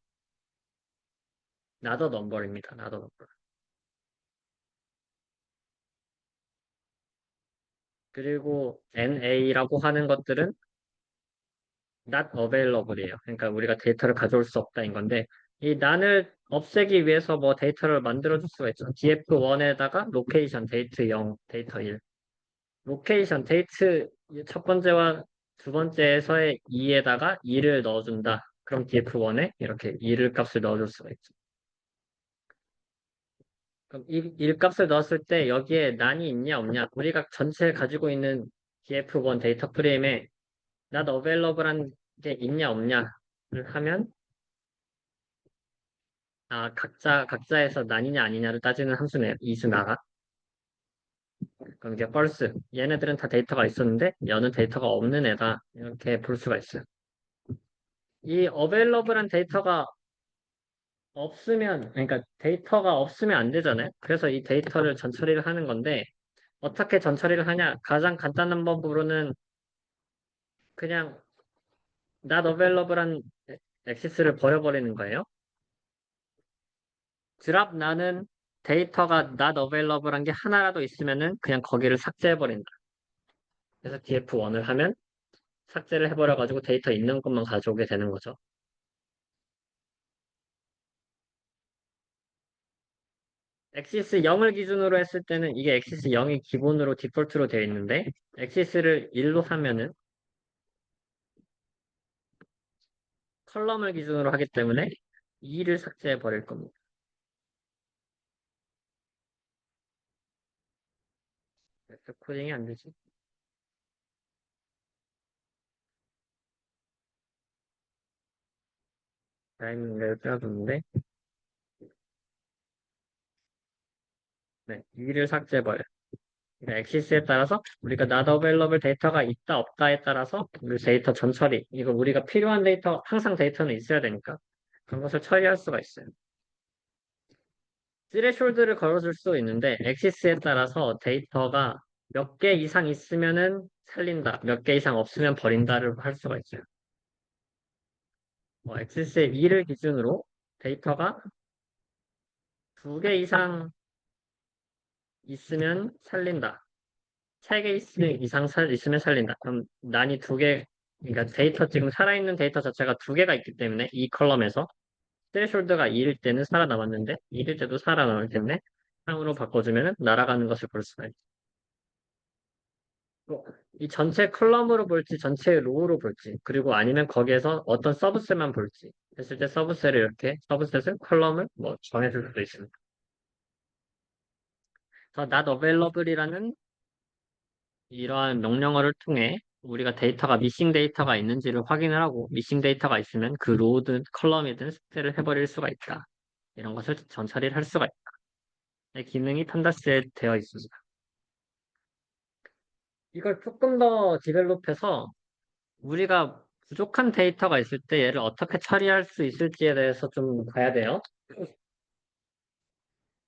[SPEAKER 1] 나더 넘버입니다. 나더 넘버. 그리고 NA라고 하는 것들은 not available이에요. 그러니까 우리가 데이터를 가져올 수 없다인 건데 이 난을 없애기 위해서 뭐 데이터를 만들어줄 수가 있죠. df1에다가 로케이션 데이트 0, 데이터 1. 로케이션 데이트 첫 번째와 두 번째에서의 2에다가 2를 넣어준다. 그럼 df1에 이렇게 2를 값을 넣어줄 수가 있죠. 그럼 1 값을 넣었을 때 여기에 난이 있냐 없냐? 우리가 전체 가지고 있는 df1 데이터 프레임에 not available한 게 있냐 없냐를 하면 각자에서 난이냐 아니냐를 따지는 함수네요. 이수나가. 그럼 이게 false. 얘네들은 다 데이터가 있었는데 얘는 데이터가 없는 애다. 이렇게 볼 수가 있어요. 이 available한 데이터가 없으면, 그러니까 데이터가 없으면 안 되잖아요. 그래서 이 데이터를 전처리를 하는 건데, 어떻게 전처리를 하냐? 가장 간단한 법으로는 그냥 not available한 액시스를 버려버리는 거예요. drop 나는 데이터가 not available한 게 하나라도 있으면은 그냥 거기를 삭제해버린다. 그래서 df1을 하면 삭제를 해버려가지고 데이터 있는 것만 가져오게 되는 거죠. 엑시스 0을 기준으로 했을 때는 이게 엑시스 0이 기본으로 디폴트로 되어 있는데 엑시스를 1로 하면은 컬럼을 기준으로 하기 때문에 2를 삭제해 버릴 겁니다. 그래서 코딩이 안 되지. 타이밍을 빼어줬는데 네, 2를 삭제해버려요. 그러니까 엑시스에 따라서 우리가 not available 데이터가 있다 없다에 따라서 우리 데이터 전처리 이거 우리가 필요한 데이터 항상 데이터는 있어야 되니까 그런 것을 처리할 수가 있어요. 스레숄드를 걸어줄 수 있는데 엑시스에 따라서 데이터가 몇 개 이상 있으면은 살린다, 몇 개 이상 없으면 버린다를 할 수가 있어요. 엑시스의 2를 기준으로 데이터가 2개 이상 있으면 살린다. 3개 이상 있으면 살린다. 그럼 난이 2개, 그러니까 데이터, 지금 살아있는 데이터 자체가 2개가 있기 때문에 이 컬럼에서 스레숄드가 2일 때는 살아남았는데 2일 때도 살아남을 텐데 3으로 바꿔주면은 날아가는 것을 볼 수가 있죠. 이 전체 컬럼으로 볼지 전체 로우로 볼지 그리고 아니면 거기에서 어떤 서브셋만 볼지 했을 때 서브셋을 이렇게 서브셋을 컬럼을 뭐 정해줄 수도 있습니다. 그래서 not available이라는 이러한 명령어를 통해 우리가 데이터가 미싱 데이터가 있는지를 확인을 하고 미싱 데이터가 있으면 그 로우든 컬럼이든 삭제를 해버릴 수가 있다. 이런 것을 전처리를 할 수가 있다. 이 기능이 판다스에 되어 있습니다. 이걸 조금 더 디벨롭해서 우리가 부족한 데이터가 있을 때 얘를 어떻게 처리할 수 있을지에 대해서 좀 봐야 돼요.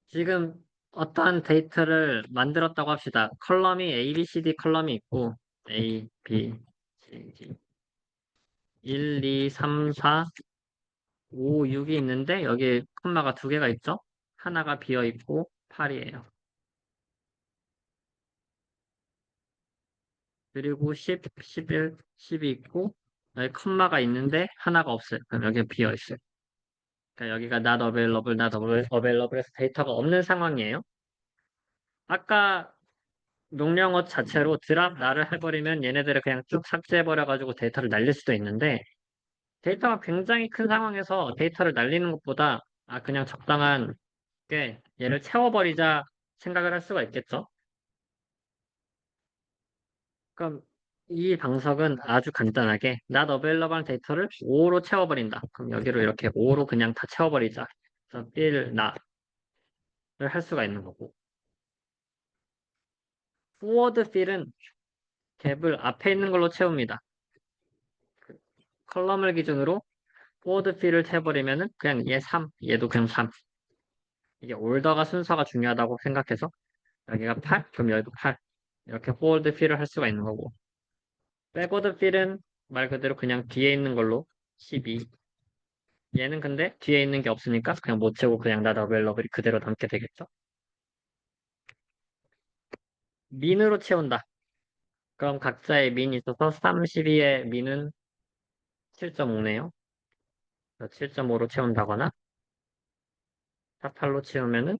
[SPEAKER 1] 지금 어떠한 데이터를 만들었다고 합시다. 컬럼이 A, B, C, D 컬럼이 있고 A, B, C, D 1, 2, 3, 4, 5, 6이 있는데 여기 콤마가 2개가 있죠? 하나가 비어 있고 8이에요. 그리고 10, 11, 10이 있고 여기 콤마가 있는데 하나가 없어요. 그럼 여기 비어 있어요. 그러니까 여기가 not available, not available에서 데이터가 없는 상황이에요. 아까 명령어 자체로 드랍 나를 해버리면 얘네들을 그냥 쭉 삭제해버려가지고 데이터를 날릴 수도 있는데 데이터가 굉장히 큰 상황에서 데이터를 날리는 것보다 그냥 적당한 게 얘를 채워버리자 생각을 할 수가 있겠죠. 그럼 이 방석은 아주 간단하게 not available 데이터를 5로 채워버린다. 그럼 여기로 이렇게 5로 그냥 다 채워버리자. 그래서 fill not을 할 수가 있는 거고. forward fill은 갭을 앞에 있는 걸로 채웁니다. 컬럼을 기준으로 forward fill을 채워버리면은 그냥 얘 3, 얘도 그냥 3. 이게 올더가 순서가 중요하다고 생각해서 여기가 8, 그럼 여기도 8. 이렇게 forward fill을 할 수가 있는 거고. backward fill은 말 그대로 그냥 뒤에 있는 걸로 12. 얘는 근데 뒤에 있는 게 없으니까 그냥 못 채우고 그냥 나다 웰러블이 그대로 남게 되겠죠. 민으로 채운다. 그럼 각자의 민이 있어서 32의 민은 7.5네요. 7.5로 채운다거나 48로 채우면은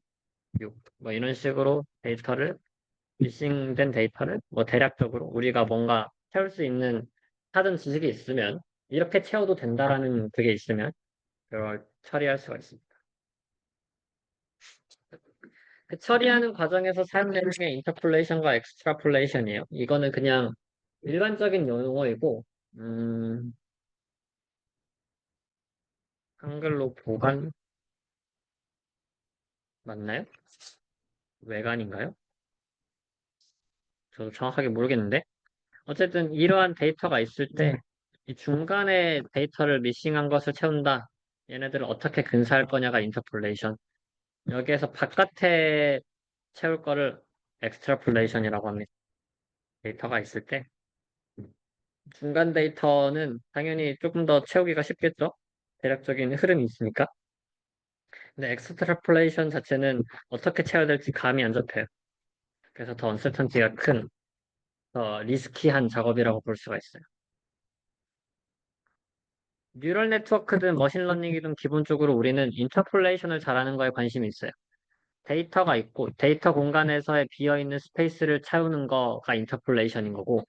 [SPEAKER 1] 6. 뭐 이런 식으로 데이터를 미싱된 데이터를 뭐 대략적으로 우리가 뭔가 채울 수 있는 사전 지식이 있으면 이렇게 채워도 된다라는 그게 있으면 그걸 처리할 수가 있습니다. 그 처리하는 과정에서 사용되는 게 인터폴레이션과 엑스트라폴레이션이에요. 이거는 그냥 일반적인 용어이고, 음, 한글로 보관 맞나요? 외관인가요? 저도 정확하게 모르겠는데. 어쨌든 이러한 데이터가 있을 때 이 중간에 데이터를 미싱한 것을 채운다. 얘네들을 어떻게 근사할 거냐가 인터폴레이션. 여기에서 바깥에 채울 거를 엑스트라폴레이션이라고 합니다. 데이터가 있을 때. 중간 데이터는 당연히 조금 더 채우기가 쉽겠죠? 대략적인 흐름이 있으니까. 근데 엑스트라폴레이션 자체는 어떻게 채워야 될지 감이 안 잡혀요. 그래서 더 언서턴티가 큰, 더 리스키한 작업이라고 볼 수가 있어요. 뉴럴 네트워크든 머신러닝이든 기본적으로 우리는 인터폴레이션을 잘하는 거에 관심이 있어요. 데이터가 있고 데이터 공간에서의 비어있는 스페이스를 채우는 거가 인터폴레이션인 거고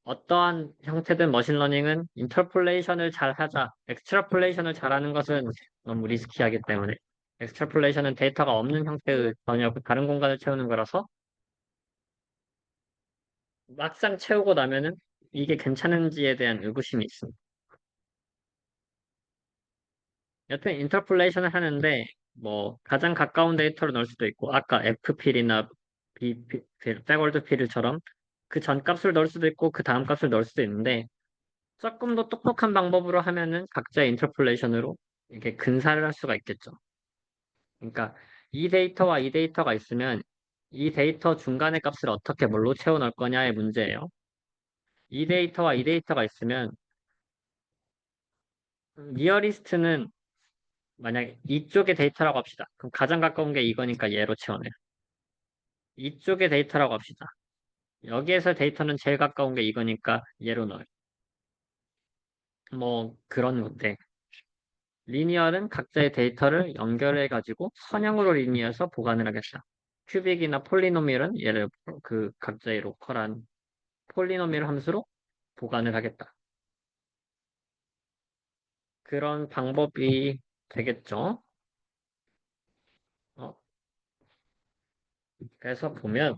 [SPEAKER 1] 어떠한 형태든 머신러닝은 인터폴레이션을 잘 하자, 엑스트라폴레이션을 잘하는 것은 너무 리스키하기 때문에 엑스트라폴레이션은 데이터가 없는 형태의 전혀 다른 공간을 채우는 거라서 막상 채우고 나면은 이게 괜찮은지에 대한 의구심이 있습니다. 여튼 인터폴레이션을 하는데 뭐 가장 가까운 데이터를 넣을 수도 있고 아까 FPL이나 백월드 필처럼 그 전 값을 넣을 수도 있고 그 다음 값을 넣을 수도 있는데 조금 더 똑똑한 방법으로 하면은 각자의 인터폴레이션으로 이렇게 근사를 할 수가 있겠죠. 그러니까 이 데이터와 이 데이터가 있으면 이 데이터 중간의 값을 어떻게 뭘로 채워 넣을 거냐의 문제예요. 이 데이터와 이 데이터가 있으면 리어리스트는 만약 이쪽의 데이터라고 합시다. 그럼 가장 가까운 게 이거니까 얘로 채워내요. 이쪽의 데이터라고 합시다. 여기에서 데이터는 제일 가까운 게 이거니까 얘로 넣어요. 뭐 그런 건데 리니어는 각자의 데이터를 연결해가지고 선형으로 리니어해서 보관을 하겠다. 큐빅이나 폴리노미얼은 얘를 그 각자의 로컬한 폴리노미얼 함수로 보관을 하겠다. 그런 방법이 되겠죠. 어, 그래서 보면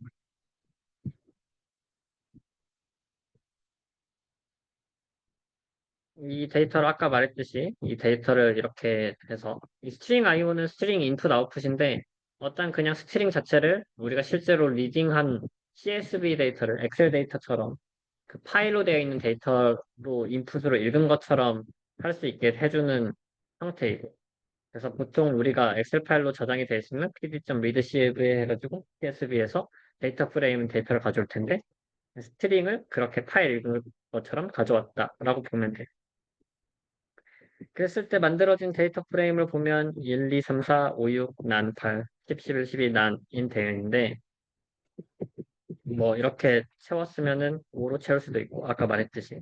[SPEAKER 1] 이 데이터를 아까 말했듯이 이 데이터를 이렇게 해서 이 스트링 IO는 스트링 인풋 아웃풋인데 어떤 그냥 스트링 자체를 우리가 실제로 리딩한 CSV 데이터를 엑셀 데이터처럼 그 파일로 되어 있는 데이터로 인풋으로 읽은 것처럼 할 수 있게 해주는 형태이고 그래서 보통 우리가 엑셀 파일로 저장이 되어 있으면 pd.readcv 해가지고 CSV에서 데이터 프레임 데이터를 가져올 텐데 스트링을 그렇게 파일 읽은 것처럼 가져왔다라고 보면 돼. 그랬을 때 만들어진 데이터 프레임을 보면 1, 2, 3, 4, 5, 6, 난 8, 10, 11, 12, 난인 되어 있는데 뭐 이렇게 채웠으면은 5로 채울 수도 있고 아까 말했듯이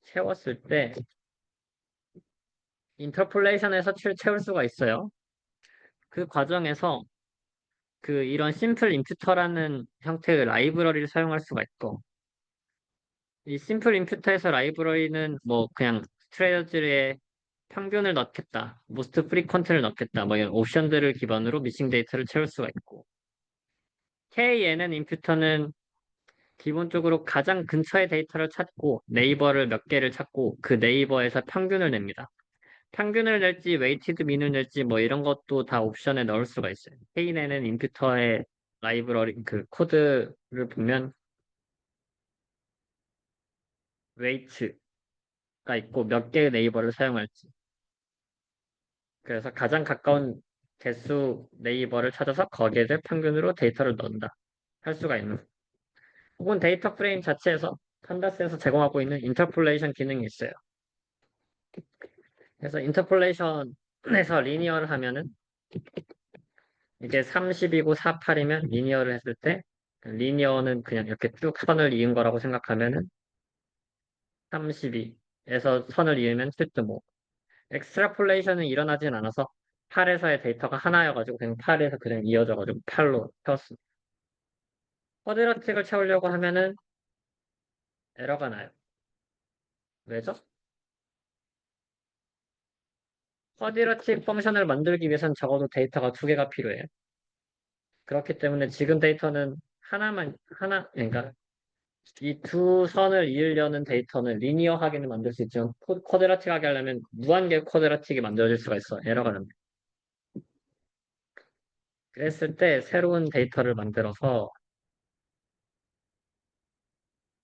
[SPEAKER 1] 채웠을 때 인터폴레이션에서 채울 수가 있어요. 그 과정에서 그 이런 심플 임퓨터라는 형태의 라이브러리를 사용할 수가 있고 이 심플 임퓨터에서 라이브러리는 뭐 그냥 스트레저의 평균을 넣겠다, 모스트 프리퀀트를 넣겠다, 뭐 이런 옵션들을 기반으로 미싱 데이터를 채울 수가 있고 KNN 임퓨터는 기본적으로 가장 근처의 데이터를 찾고 네이버를 몇 개를 찾고 그 네이버에서 평균을 냅니다. 평균을 낼지 웨이티드 민을 낼지 뭐 이런 것도 다 옵션에 넣을 수가 있어요. KNN은 임퓨터의 라이브러리 그 코드를 보면 웨이트가 있고 몇 개의 네이버를 사용할지 그래서 가장 가까운 개수 네이버를 찾아서 거기에 대해 평균으로 데이터를 넣는다 할 수가 있는 혹은 데이터 프레임 자체에서 판다스에서 제공하고 있는 인터폴레이션 기능이 있어요. 그래서 인터폴레이션에서 리니어를 하면은 이게 30이고 48이면 리니어를 했을 때 리니어는 그냥 이렇게 쭉 선을 이은 거라고 생각하면은 32에서 선을 이으면 7.5 엑스트라폴레이션은 일어나진 않아서 8에서의 데이터가 하나여가지고 그냥 8에서 그냥 이어져가지고 8로 채웠습니다. 쿼드라틱을 채우려고 하면은 에러가 나요. 왜죠? 쿼드라틱 펑션을 만들기 위해선 적어도 데이터가 두 개가 필요해요. 그렇기 때문에 지금 데이터는 하나, 그러니까 이 두 선을 이으려는 데이터는 리니어하게는 만들 수 있지만 쿼드라틱하게 하려면 무한개 쿼드라틱이 만들어질 수가 있어. 에러가 납니다. 그랬을 때 새로운 데이터를 만들어서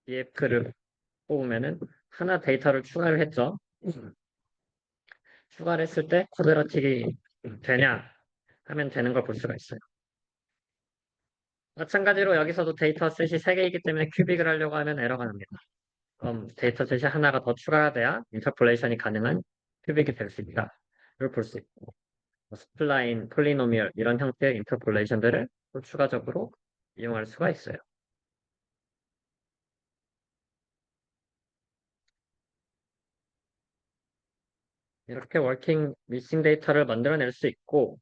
[SPEAKER 1] EF를 뽑으면은 하나 데이터를 추가를 했죠. 추가를 했을 때 쿼드라틱이 되냐 하면 되는 걸 볼 수가 있어요. 마찬가지로 여기서도 데이터 셋이 3개이기 때문에 큐빅을 하려고 하면 에러가 납니다. 그럼 데이터 셋이 하나가 더 추가가 돼야 인터폴레이션이 가능한 큐빅이 될 수 있다. 를 볼 수 있고 뭐 스플라인, 폴리노미얼 이런 형태의 인터폴레이션들을 또 추가적으로 이용할 수가 있어요. 이렇게 워킹 미싱 데이터를 만들어낼 수 있고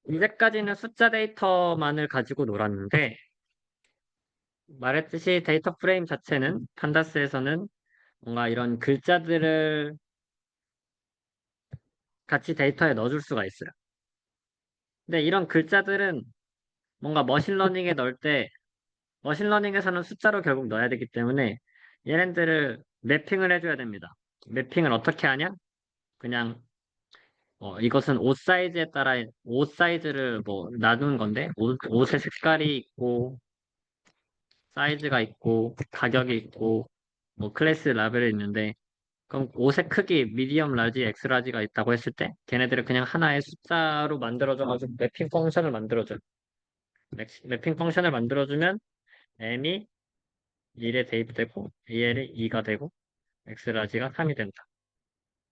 [SPEAKER 1] 이제까지는 숫자 데이터만을 가지고 놀았는데 말했듯이 데이터 프레임 자체는 판다스에서는 뭔가 이런 글자들을 같이 데이터에 넣어줄 수가 있어요. 근데 이런 글자들은 뭔가 머신러닝에 넣을 때 머신러닝에서는 숫자로 결국 넣어야 되기 때문에 얘네들을 매핑을 해줘야 됩니다. 매핑을 어떻게 하냐? 그냥 이것은 옷 사이즈에 따라 옷 사이즈를 뭐 나누는 건데 옷의 색깔이 있고 사이즈가 있고 가격이 있고 뭐 클래스 라벨이 있는데 그럼 옷의 크기 미디엄 라지 엑스라지가 있다고 했을 때 걔네들을 그냥 하나의 숫자로 만들어줘가지고 매핑 펑션을 만들어줘. 매핑 펑션을 만들어주면 m이 1에 대입되고 el이 2가 되고 엑스라지가 3이 된다.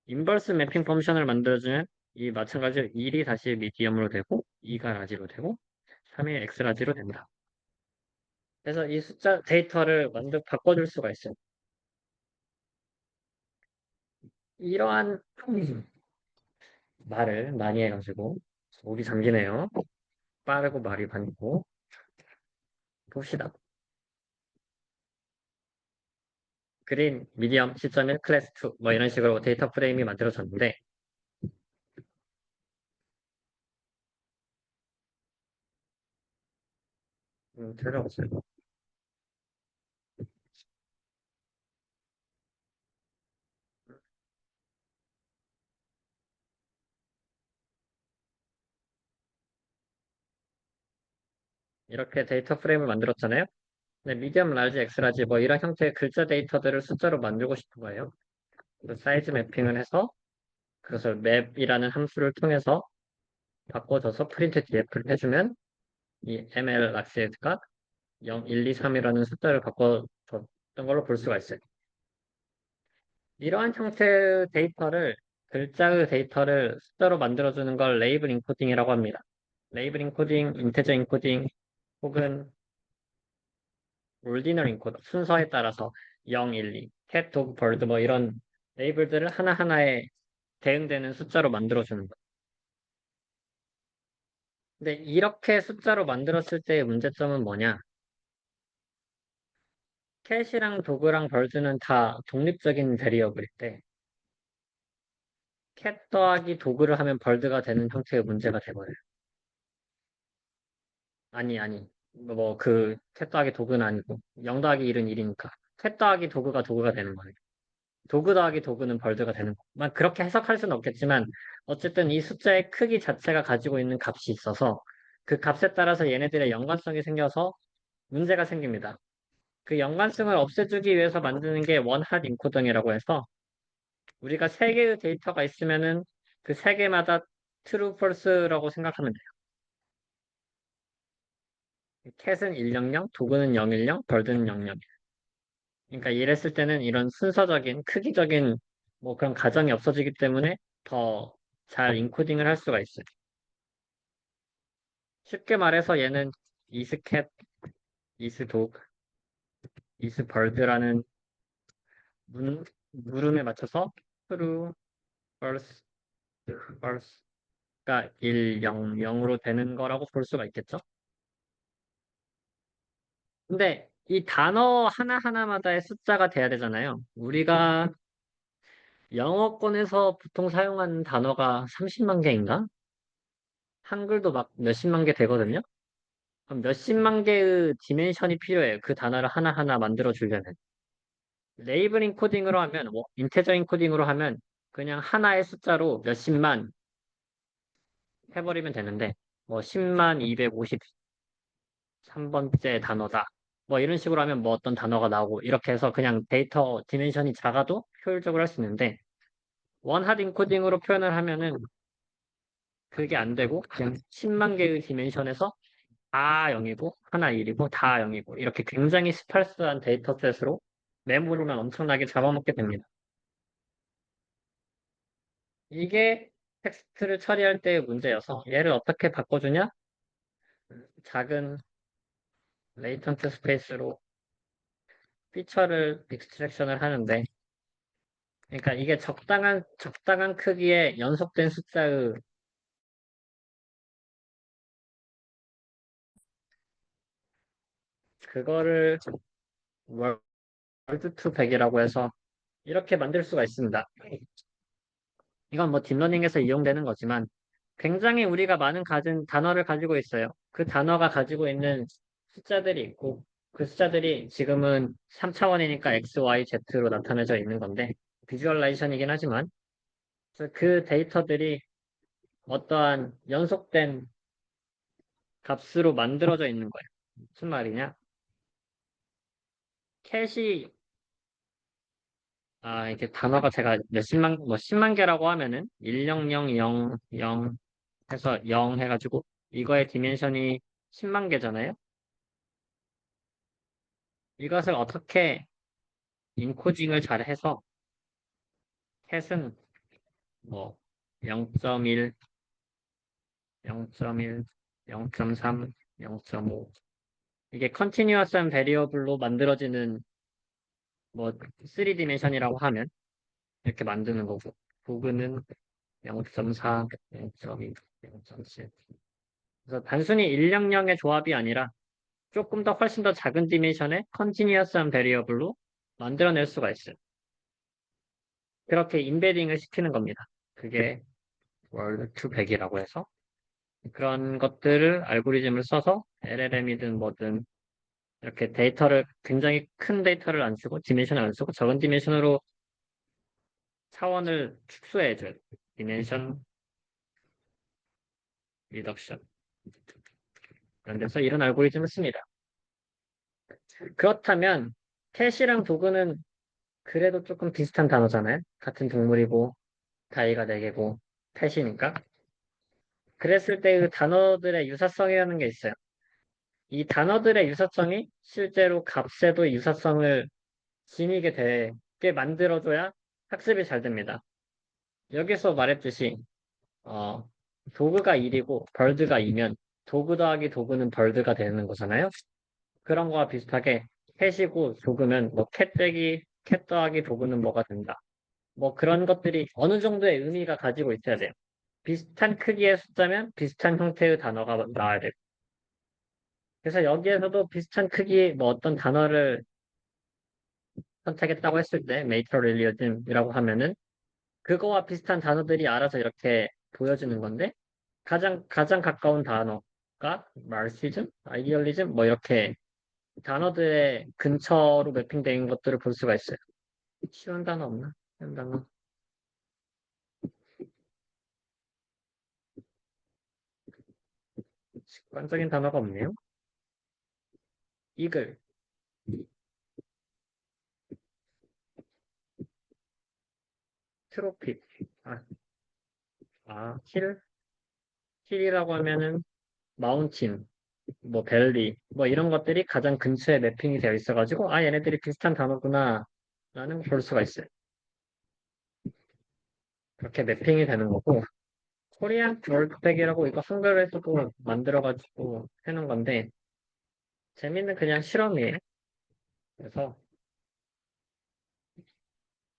[SPEAKER 1] 인버스 매핑 펑션을 만들어주면 이 마찬가지로 1이 다시 미디엄으로 되고 2가 라지로 되고 3이 엑스라지로 된다. 그래서 이 숫자 데이터를 바꿔줄 수가 있어요. 이러한 말을 많이 해가지고 목이 잠기네요. 빠르고 말이 많고 봅시다. 그린, 미디엄, 시점일, 클래스 2 뭐 이런 식으로 데이터 프레임이 만들어졌는데 들어보세요. 이렇게 데이터 프레임을 만들었잖아요. 근데 미디엄, 라지, 엑스라지 뭐 이런 형태의 글자 데이터들을 숫자로 만들고 싶은 거예요. 그래서 사이즈 매핑을 해서 그것을 맵이라는 함수를 통해서 바꿔줘서 프린트 df를 해주면 이 ml 락스가 0, 1, 2, 3이라는 숫자를 바꿔줬던 걸로 볼 수가 있어요. 이러한 형태의 데이터를 글자의 데이터를 숫자로 만들어주는 걸 레이블 인코딩이라고 합니다. 레이블 인코딩, 인테저 인코딩 혹은 올디널 인코딩 순서에 따라서 0, 1, 2, 캣, 도그, 벌드 뭐 이런 레이블들을 하나하나에 대응되는 숫자로 만들어주는 거. 근데 이렇게 숫자로 만들었을 때의 문제점은 뭐냐? 캣이랑 도그랑 벌드는 다 독립적인 베리어블일 때, 캣 더하기 도그를 하면 벌드가 되는 형태의 문제가 돼버려요. 아니. 캣 더하기 도그는 아니고, 0 더하기 1은 1이니까. 캣 더하기 도그가 되는 거예요. 도그 더하기 도그는 벌드가 되는 거. 만 그렇게 해석할 수는 없겠지만, 어쨌든 이 숫자의 크기 자체가 가지고 있는 값이 있어서, 그 값에 따라서 얘네들의 연관성이 생겨서 문제가 생깁니다. 그 연관성을 없애주기 위해서 만드는 게 원핫 인코딩이라고 해서 우리가 세 개의 데이터가 있으면은 그 세 개마다 true, false라고 생각하면 돼요. 캣은 100, 도그는 010, 벌드는 00. 그러니까 이랬을 때는 이런 순서적인, 크기적인 뭐 그런 가정이 없어지기 때문에 더 잘 인코딩을 할 수가 있어요. 쉽게 말해서 얘는 is cat, is dog, is bird라는 물음에 맞춰서 true, false, false가 1, 0, 0으로 되는 거라고 볼 수가 있겠죠? 근데 이 단어 하나하나마다의 숫자가 돼야 되잖아요. 우리가 영어권에서 보통 사용하는 단어가 30만 개인가? 한글도 막 몇십만 개 되거든요. 그럼 몇십만 개의 디멘션이 필요해요. 그 단어를 하나하나 만들어 주려면. 레이블 인코딩으로 하면, 뭐, 인테저 인코딩으로 하면 그냥 하나의 숫자로 몇십만 해버리면 되는데, 뭐, 10만 253번째 단어다. 뭐, 이런 식으로 하면 뭐 어떤 단어가 나오고, 이렇게 해서 그냥 데이터 디멘션이 작아도 효율적으로 할 수 있는데, 원핫 인코딩으로 표현을 하면은 그게 안 되고, 그냥 10만 개의 디멘션에서 다 0이고, 하나 1이고, 다 0이고, 이렇게 굉장히 스팔스한 데이터셋으로 메모리만 엄청나게 잡아먹게 됩니다. 이게 텍스트를 처리할 때의 문제여서 얘를 어떻게 바꿔주냐? 작은 레이턴트 스페이스로 피처를 익스트랙션을 하는데, 그러니까 이게 적당한 크기의 연속된 숫자의 그거를 월드 투 100이라고 해서 이렇게 만들 수가 있습니다. 이건 뭐 딥러닝에서 이용되는 거지만 굉장히 우리가 많은 가진 단어를 가지고 있어요. 그 단어가 가지고 있는 숫자들이 있고 그 숫자들이 지금은 3차원이니까 X, Y, Z로 나타내져 있는 건데 비주얼라이제이션이긴 하지만 그래서 그 데이터들이 어떠한 연속된 값으로 만들어져 있는 거예요. 무슨 말이냐? 캐시 이게 단어가 제가 몇십만, 뭐, 10만 개라고 하면은, 10000 해서 0 해가지고, 이거의 디멘션이 10만 개잖아요? 이것을 어떻게 인코딩을 잘 해서, 캣은 뭐, 0.1, 0.1, 0.3, 0.5. 이게 컨티뉴어스한 베리어블로 만들어지는, 뭐, 3디멘션이라고 하면, 이렇게 만드는 거고, 도그는 0.4, 0.2, 0.7. 그래서 단순히 100의 조합이 아니라 조금 더 훨씬 더 작은 디멘션의 컨티니어스한 베리어블로 만들어낼 수가 있어요. 그렇게 인베딩을 시키는 겁니다. 그게 월드 투 100이라고 해서 그런 것들을 알고리즘을 써서 LLM이든 뭐든 이렇게 데이터를 굉장히 큰 데이터를 안 쓰고 디멘션을 안 쓰고 적은 디멘션으로 차원을 축소해줘요. 디멘션 리덕션. 그런 데서 이런 알고리즘을 씁니다. 그렇다면 캣이랑 도그는 그래도 조금 비슷한 단어잖아요. 같은 동물이고 다이가 4개고 펫이니까. 그랬을 때 그 단어들의 유사성이라는 게 있어요. 이 단어들의 유사성이 실제로 값에도 유사성을 지니게 되게 만들어줘야 학습이 잘 됩니다. 여기서 말했듯이 어, 도그가 1이고 벌드가 2면 도그 더하기 도그는 벌드가 되는 거잖아요. 그런 거와 비슷하게 캣이고 도그면 뭐 캣 빼기 캣 더하기 도그는 뭐가 된다. 뭐 그런 것들이 어느 정도의 의미가 가지고 있어야 돼요. 비슷한 크기의 숫자면 비슷한 형태의 단어가 나와야 돼요. 그래서 여기에서도 비슷한 크기 뭐 어떤 단어를 선택했다고 했을 때 메이터릴리즘이라고 하면은 그거와 비슷한 단어들이 알아서 이렇게 보여주는 건데 가장 가까운 단어가 마르시즘, 아이디얼리즘 뭐 이렇게 단어들의 근처로 매핑된 것들을 볼 수가 있어요. 쉬운 단어 없나? 쉬운 단어. 직관적인 단어가 없네요. 이글, 트로피, 아, 힐이라고 하면은 마운틴, 뭐 벨리, 뭐 이런 것들이 가장 근처에 매핑이 되어 있어가지고 얘네들이 비슷한 단어구나 라는 걸 볼 수가 있어요. 그렇게 매핑이 되는 거고 코리안 월드백이라고 이거 한글로 해서도 만들어가지고 해놓은 건데 재밌는 그냥 실험이에요. 그래서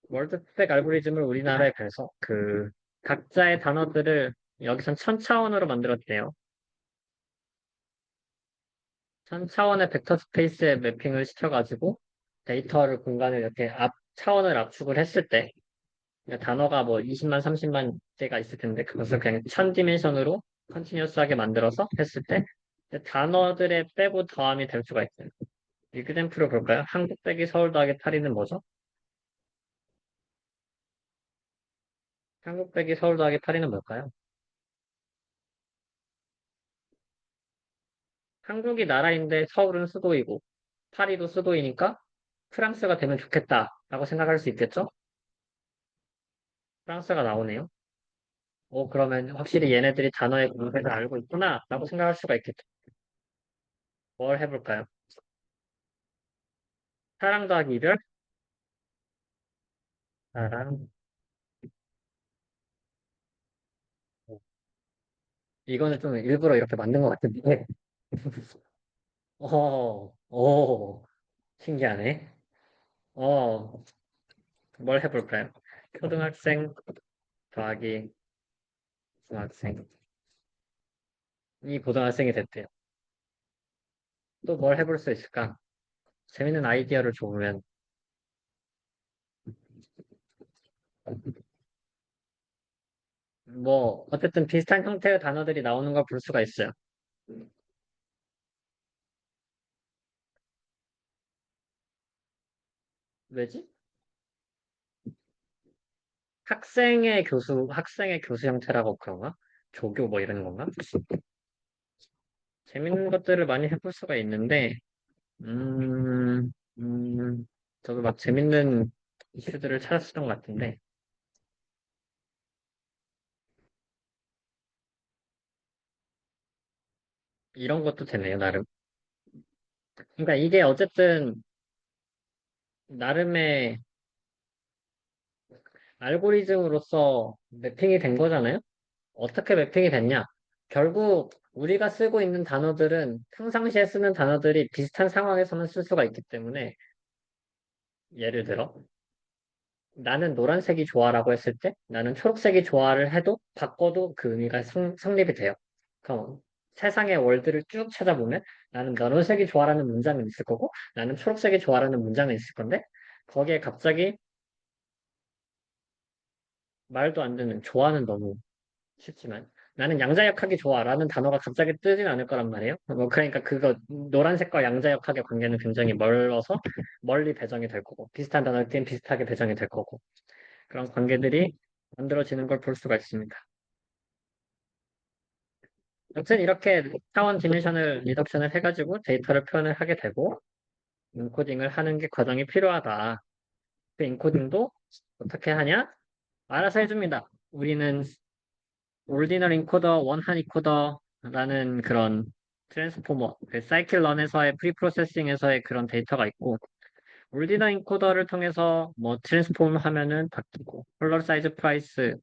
[SPEAKER 1] 월드백 알고리즘을 우리나라에 그래서 그 각자의 단어들을 여기선 1000차원으로 만들었대요. 1000차원의 벡터 스페이스에 매핑을 시켜가지고 데이터를 공간을 이렇게 차원을 압축을 했을 때 단어가 뭐 20만, 30만 개가 있을 텐데 그것을 그냥 1000디멘션으로 컨티뉴어스하게 만들어서 했을 때 단어들의 빼고 더함이 될 수가 있어요. 이그램프로 볼까요? 한국 빼기 서울 더하기 파리는 뭐죠? 한국 빼기 서울 더하기 파리는 뭘까요? 한국이 나라인데 서울은 수도이고 파리도 수도이니까 프랑스가 되면 좋겠다라고 생각할 수 있겠죠? 프랑스가 나오네요. 그러면 확실히 얘네들이 단어의 공세를 알고 있구나라고 생각할 수가 있겠죠. 뭘 해볼까요? 사랑 더하기 이별? 사랑. 이거는 좀 일부러 이렇게 만든 것 같은데. 신기하네. 어, 뭘 해볼까요? 초등학생 더하기 중학생. 이 고등학생이 됐대요. 또 뭘 해볼 수 있을까? 재밌는 아이디어를 좋으면, 뭐, 어쨌든 비슷한 형태의 단어들이 나오는 걸 볼 수가 있어요. 왜지? 학생의 교수 형태라고 그런가? 조교 뭐 이런 건가? 재밌는 것들을 많이 해볼 수가 있는데, 음, 저도 막 재밌는 이슈들을 찾았었던 것 같은데, 이런 것도 되네요, 나름. 그러니까 이게 어쨌든, 나름의 알고리즘으로서 매핑이 된 거잖아요? 어떻게 매핑이 됐냐? 결국 우리가 쓰고 있는 단어들은 평상시에 쓰는 단어들이 비슷한 상황에서만 쓸 수가 있기 때문에 예를 들어 나는 노란색이 좋아라고 했을 때 나는 초록색이 좋아를 해도 바꿔도 그 의미가 성립이 돼요. 그럼 세상의 월드를 쭉 찾아보면 나는 노란색이 좋아라는 문장은 있을 거고 나는 초록색이 좋아라는 문장은 있을 건데 거기에 갑자기 말도 안 되는 좋아는 너무 쉽지만 나는 양자역학이 좋아라는 단어가 갑자기 뜨진 않을 거란 말이에요. 뭐 그러니까 그거 노란색과 양자역학의 관계는 굉장히 멀어서 멀리 배정이 될 거고 비슷한 단어를 띄면 비슷하게 배정이 될 거고 그런 관계들이 만들어지는 걸 볼 수가 있습니다. 여튼 이렇게 차원 디멘션을 리덕션을 해가지고 데이터를 표현을 하게 되고 인코딩을 하는 게 과정이 필요하다. 그 인코딩도 어떻게 하냐? 알아서 해줍니다. 우리는 올디널 인코더, 원한 인코더라는 그런 트랜스포머, 그 사이클런에서의 프리프로세싱에서의 그런 데이터가 있고, 올디널 인코더를 통해서 뭐 트랜스폼 하면은 바뀌고, 컬러 사이즈 프라이스,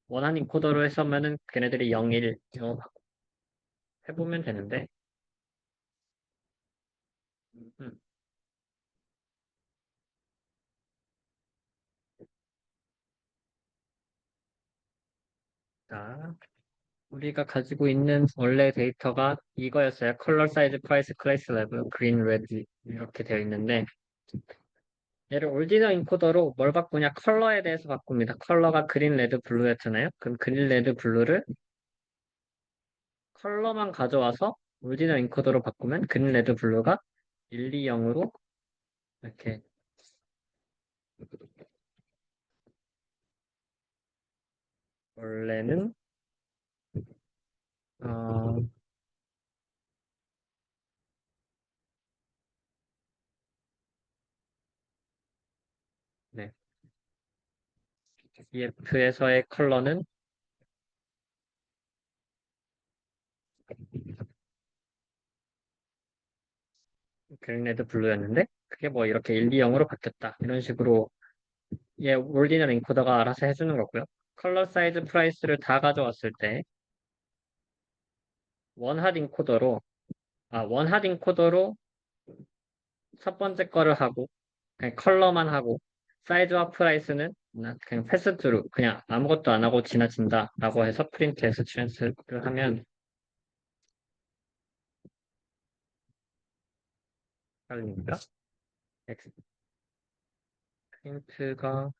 [SPEAKER 1] 원한 인코더로 해서면은 걔네들이 0, 1 이거 해보면 되는데, 음, 자, 우리가 가지고 있는 원래 데이터가 이거였어요. 컬러 사이즈 프라이스 클래스 레벨, 그린, 레드 이렇게 되어 있는데, 얘를 올디너 인코더로 뭘 바꾸냐? 컬러에 대해서 바꿉니다. 컬러가 그린, 레드, 블루였잖아요. 그럼 그린, 레드, 블루를 컬러만 가져와서 올디너 인코더로 바꾸면 그린, 레드, 블루가 1, 2, 0으로 이렇게 원래는 어, 네. EF에서의 컬러는 그린, 레드, 블루였는데 그게 뭐 이렇게 1, 2, 0으로 바뀌었다. 이런 식으로 얘 올디너 인코더가 알아서 해주는 거고요. 컬러 사이즈 프라이스를 다 가져왔을 때 원핫 인코더로 원핫 인코더로 첫 번째 거를 하고 그냥 컬러만 하고 사이즈와 프라이스는 그냥 패스트로 그냥 아무것도 안 하고 지나친다라고 해서 프린트해서 트랜스를 하면 빨리니까 프린트가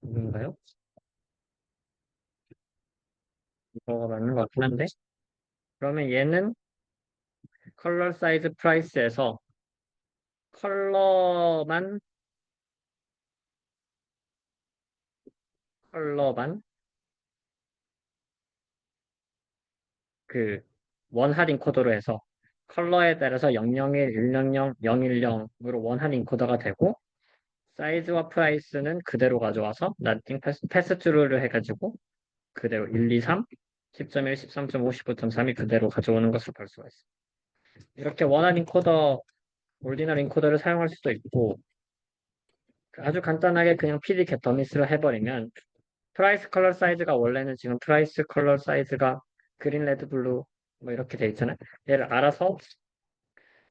[SPEAKER 1] 뭔가요? 이거가 맞는 것 같긴 한데 그러면 얘는 컬러 사이즈 프라이스에서 컬러만 컬러만 그 원할 인코더로 해서 컬러에 따라서 001, 100, 010으로 원할 인코더가 되고 사이즈와 프라이스는 그대로 가져와서 나팅 패스트루를 해가지고 그대로 1, 2, 3, 10.1, 13.5, 15.3이 그대로 가져오는 것을 볼 수가 있어요. 이렇게 원한 인코더, 올디널 인코더를 사용할 수도 있고 아주 간단하게 그냥 PD 겟 더미스로 해버리면 프라이스 컬러 사이즈가 원래는 지금 프라이스 컬러 사이즈가 그린, 레드, 블루 뭐 이렇게 돼 있잖아요. 얘를 알아서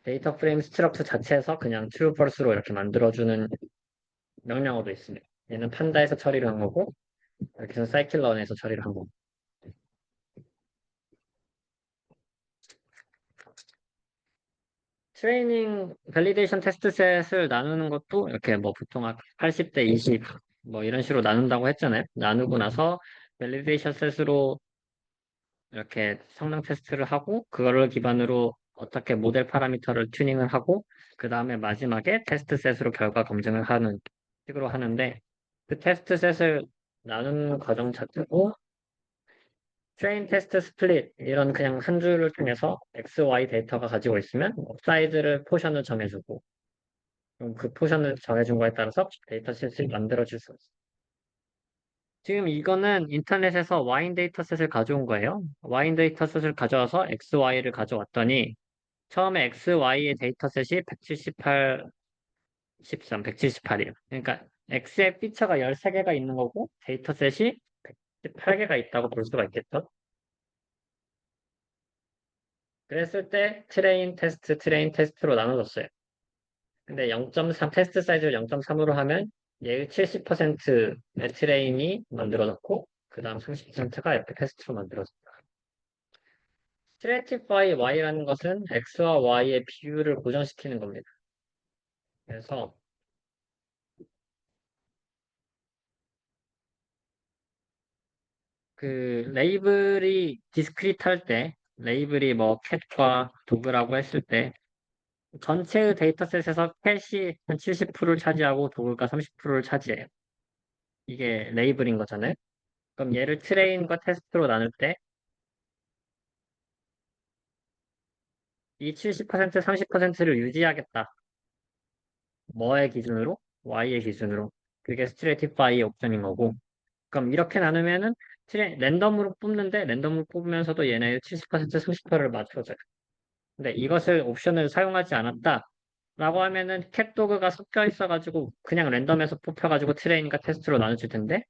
[SPEAKER 1] 데이터 프레임 스트럭처 자체에서 그냥 true, false로 이렇게 만들어주는 명령어도 있습니다. 얘는 판다에서 처리를 한 거고 여기서 사이클런에서 처리를 한 거고 트레이닝 밸리데이션 테스트 셋을 나누는 것도 이렇게 뭐 보통 80대 20 뭐 이런 식으로 나눈다고 했잖아요. 나누고 나서 밸리데이션 셋으로 이렇게 성능 테스트를 하고 그거를 기반으로 어떻게 모델 파라미터를 튜닝을 하고 그 다음에 마지막에 테스트 셋으로 결과 검증을 하는 식으로 하는데 그 테스트 셋을 나누는 과정 자체고, 트레인 테스트 스플릿, 이런 그냥 한 줄을 통해서 X, Y 데이터가 가지고 있으면 사이즈를 포션을 정해주고, 그럼 그 포션을 정해준 거에 따라서 데이터셋을 만들어줄 수 있어요. 지금 이거는 인터넷에서 와인 데이터셋을 가져온 거예요. 와인 데이터셋을 가져와서 X, Y를 가져왔더니 처음에 X, Y의 데이터셋이 178, 13, 178이에요. 그러니까 X의 피처가 13개가 있는 거고 데이터셋이 118개가 있다고 볼 수가 있겠죠. 그랬을 때 트레인 테스트로 나눠졌어요. 근데 0.3 테스트 사이즈를 0.3으로 하면 얘의 70%의 트레인이 만들어졌고 그 다음 30%가 옆에 테스트로 만들어졌다. 스트래티파이 Y라는 것은 X와 Y의 비율을 고정시키는 겁니다. 그래서 그 레이블이 디스크리트 할 때, 레이블이 뭐 캣과 도그라고 했을 때 전체의 데이터셋에서 캣이 한 70%를 차지하고 도그가 30%를 차지해요. 이게 레이블인 거잖아요. 그럼 얘를 트레인과 테스트로 나눌 때 이 70%, 30%를 유지하겠다. 뭐의 기준으로? Y의 기준으로. 그게 스트래티파이 옵션인 거고. 그럼 이렇게 나누면은 랜덤으로 뽑는데 랜덤으로 뽑으면서도 얘네 70%, 30%를 맞춰줘요. 근데 이것을 옵션을 사용하지 않았다. 라고 하면은 캣도그가 섞여 있어가지고 그냥 랜덤에서 뽑혀가지고 트레인과 테스트로 나눠질 텐데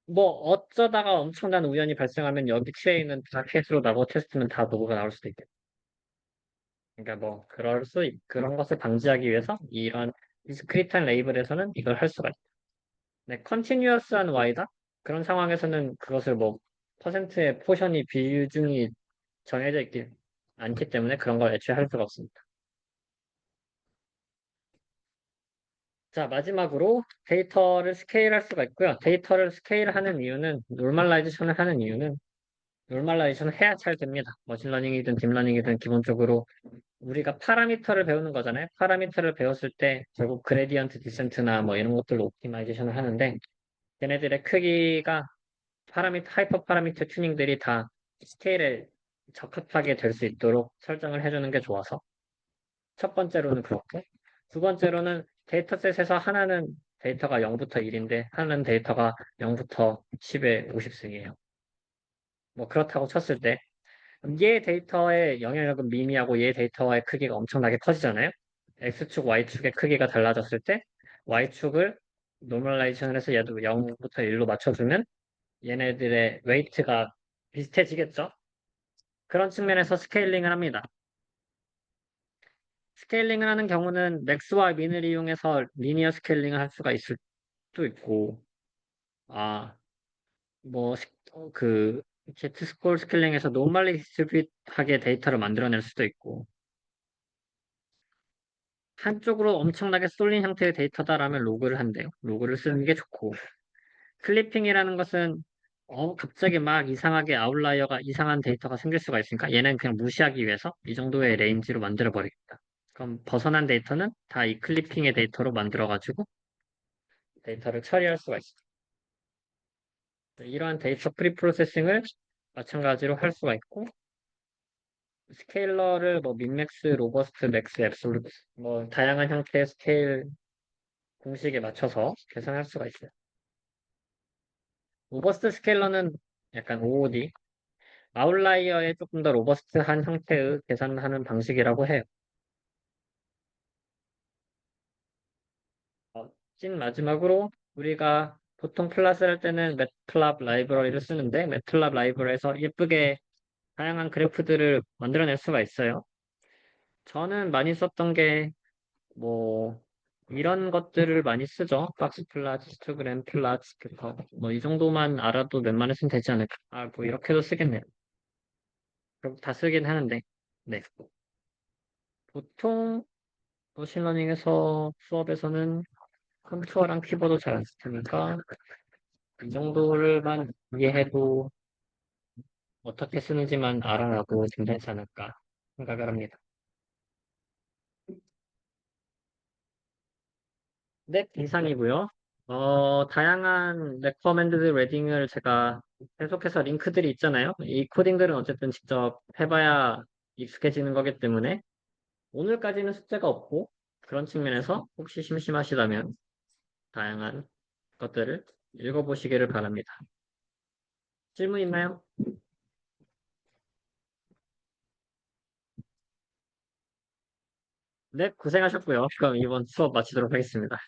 [SPEAKER 1] 뭐 어쩌다가 엄청난 우연이 발생하면 여기 트레인은 다 캣으로 나고 테스트는 다 도그가 나올 수도 있겠다. 그러니까 뭐 그런 것을 방지하기 위해서 이런 디스크리트한 레이블에서는 이걸 할 수가 있다. 네, 컨티뉴어스한 Y다? 그런 상황에서는 그것을 뭐 퍼센트의 포션이 비중이 정해져 있지 않기 때문에 그런 걸 애초에 할 수가 없습니다. 자, 마지막으로 데이터를 스케일할 수가 있고요. 데이터를 스케일하는 이유는 노멀라이제이션을 하는 이유는 노멀라이제이션을 해야 잘 됩니다. 머신러닝이든 딥러닝이든 기본적으로 우리가 파라미터를 배우는 거잖아요. 파라미터를 배웠을 때 결국 그레디언트 디센트나 뭐 이런 것들로 옵티마이제이션을 하는데 걔네들의 크기가 하이퍼 파라미터 튜닝들이 다 스케일에 적합하게 될 수 있도록 설정을 해주는 게 좋아서 첫 번째로는 그렇고 두 번째로는 데이터셋에서 하나는 데이터가 0부터 1인데 하나는 데이터가 0부터 10의 50승이에요. 뭐 그렇다고 쳤을 때 얘 데이터의 영향력은 미미하고 얘 데이터의 크기가 엄청나게 커지잖아요. X축, Y축의 크기가 달라졌을 때 Y축을 노멀라이제이션을 해서 얘도 0부터 1로 맞춰주면 얘네들의 웨이트가 비슷해지겠죠? 그런 측면에서 스케일링을 합니다. 스케일링을 하는 경우는 맥스와 민을 이용해서 리니어 스케일링을 할 수가 있을 수도 있고, 아, 뭐, Z 스콜 스케일링에서 노멀리 디스트리뷰트하게 데이터를 만들어낼 수도 있고, 한쪽으로 엄청나게 쏠린 형태의 데이터다라면 로그를 한대요. 로그를 쓰는 게 좋고, 클리핑이라는 것은 갑자기 막 이상하게 아웃라이어가 이상한 데이터가 생길 수가 있으니까 얘는 그냥 무시하기 위해서 이 정도의 레인지로 만들어 버리겠다. 그럼 벗어난 데이터는 다 이 클리핑의 데이터로 만들어가지고 데이터를 처리할 수가 있어요. 이러한 데이터 프리 프로세싱을 마찬가지로 할 수가 있고 스케일러를 뭐 민맥스, 로버스트, 맥스, 앱솔루트 뭐 다양한 형태의 스케일 공식에 맞춰서 계산할 수가 있어요. 로버스트 스케일러는 약간 OOD 아웃라이어에 조금 더 로버스트한 형태의 계산을 하는 방식이라고 해요. 찐 마지막으로 우리가 보통 클래스를 할 때는 매트랍 라이브러리를 쓰는데 매트랍 라이브러리에서 예쁘게 다양한 그래프들을 만들어낼 수가 있어요. 저는 많이 썼던 게 뭐 이런 것들을 많이 쓰죠. 박스 플랫, 히스토그램 플랫, 스캐터 뭐이 정도만 알아도 웬만해서는 되지 않을까. 아, 뭐 이렇게도 쓰겠네요. 그럼 다 쓰긴 하는데 네. 보통 머신러닝에서 수업에서는 컴퓨터랑 키보드 잘 안 쓸 테니까 이 정도를만 이해해도 어떻게 쓰는지만 알아놔도 괜찮지 않을까 생각을 합니다. 네, 이상이고요. 다양한 recommended reading을 제가 계속해서 링크들이 있잖아요. 이 코딩들은 어쨌든 직접 해봐야 익숙해지는 거기 때문에 오늘까지는 숙제가 없고 그런 측면에서 혹시 심심하시다면 다양한 것들을 읽어보시기를 바랍니다. 질문 있나요? 네, 고생하셨고요. 그럼 이번 수업 마치도록 하겠습니다.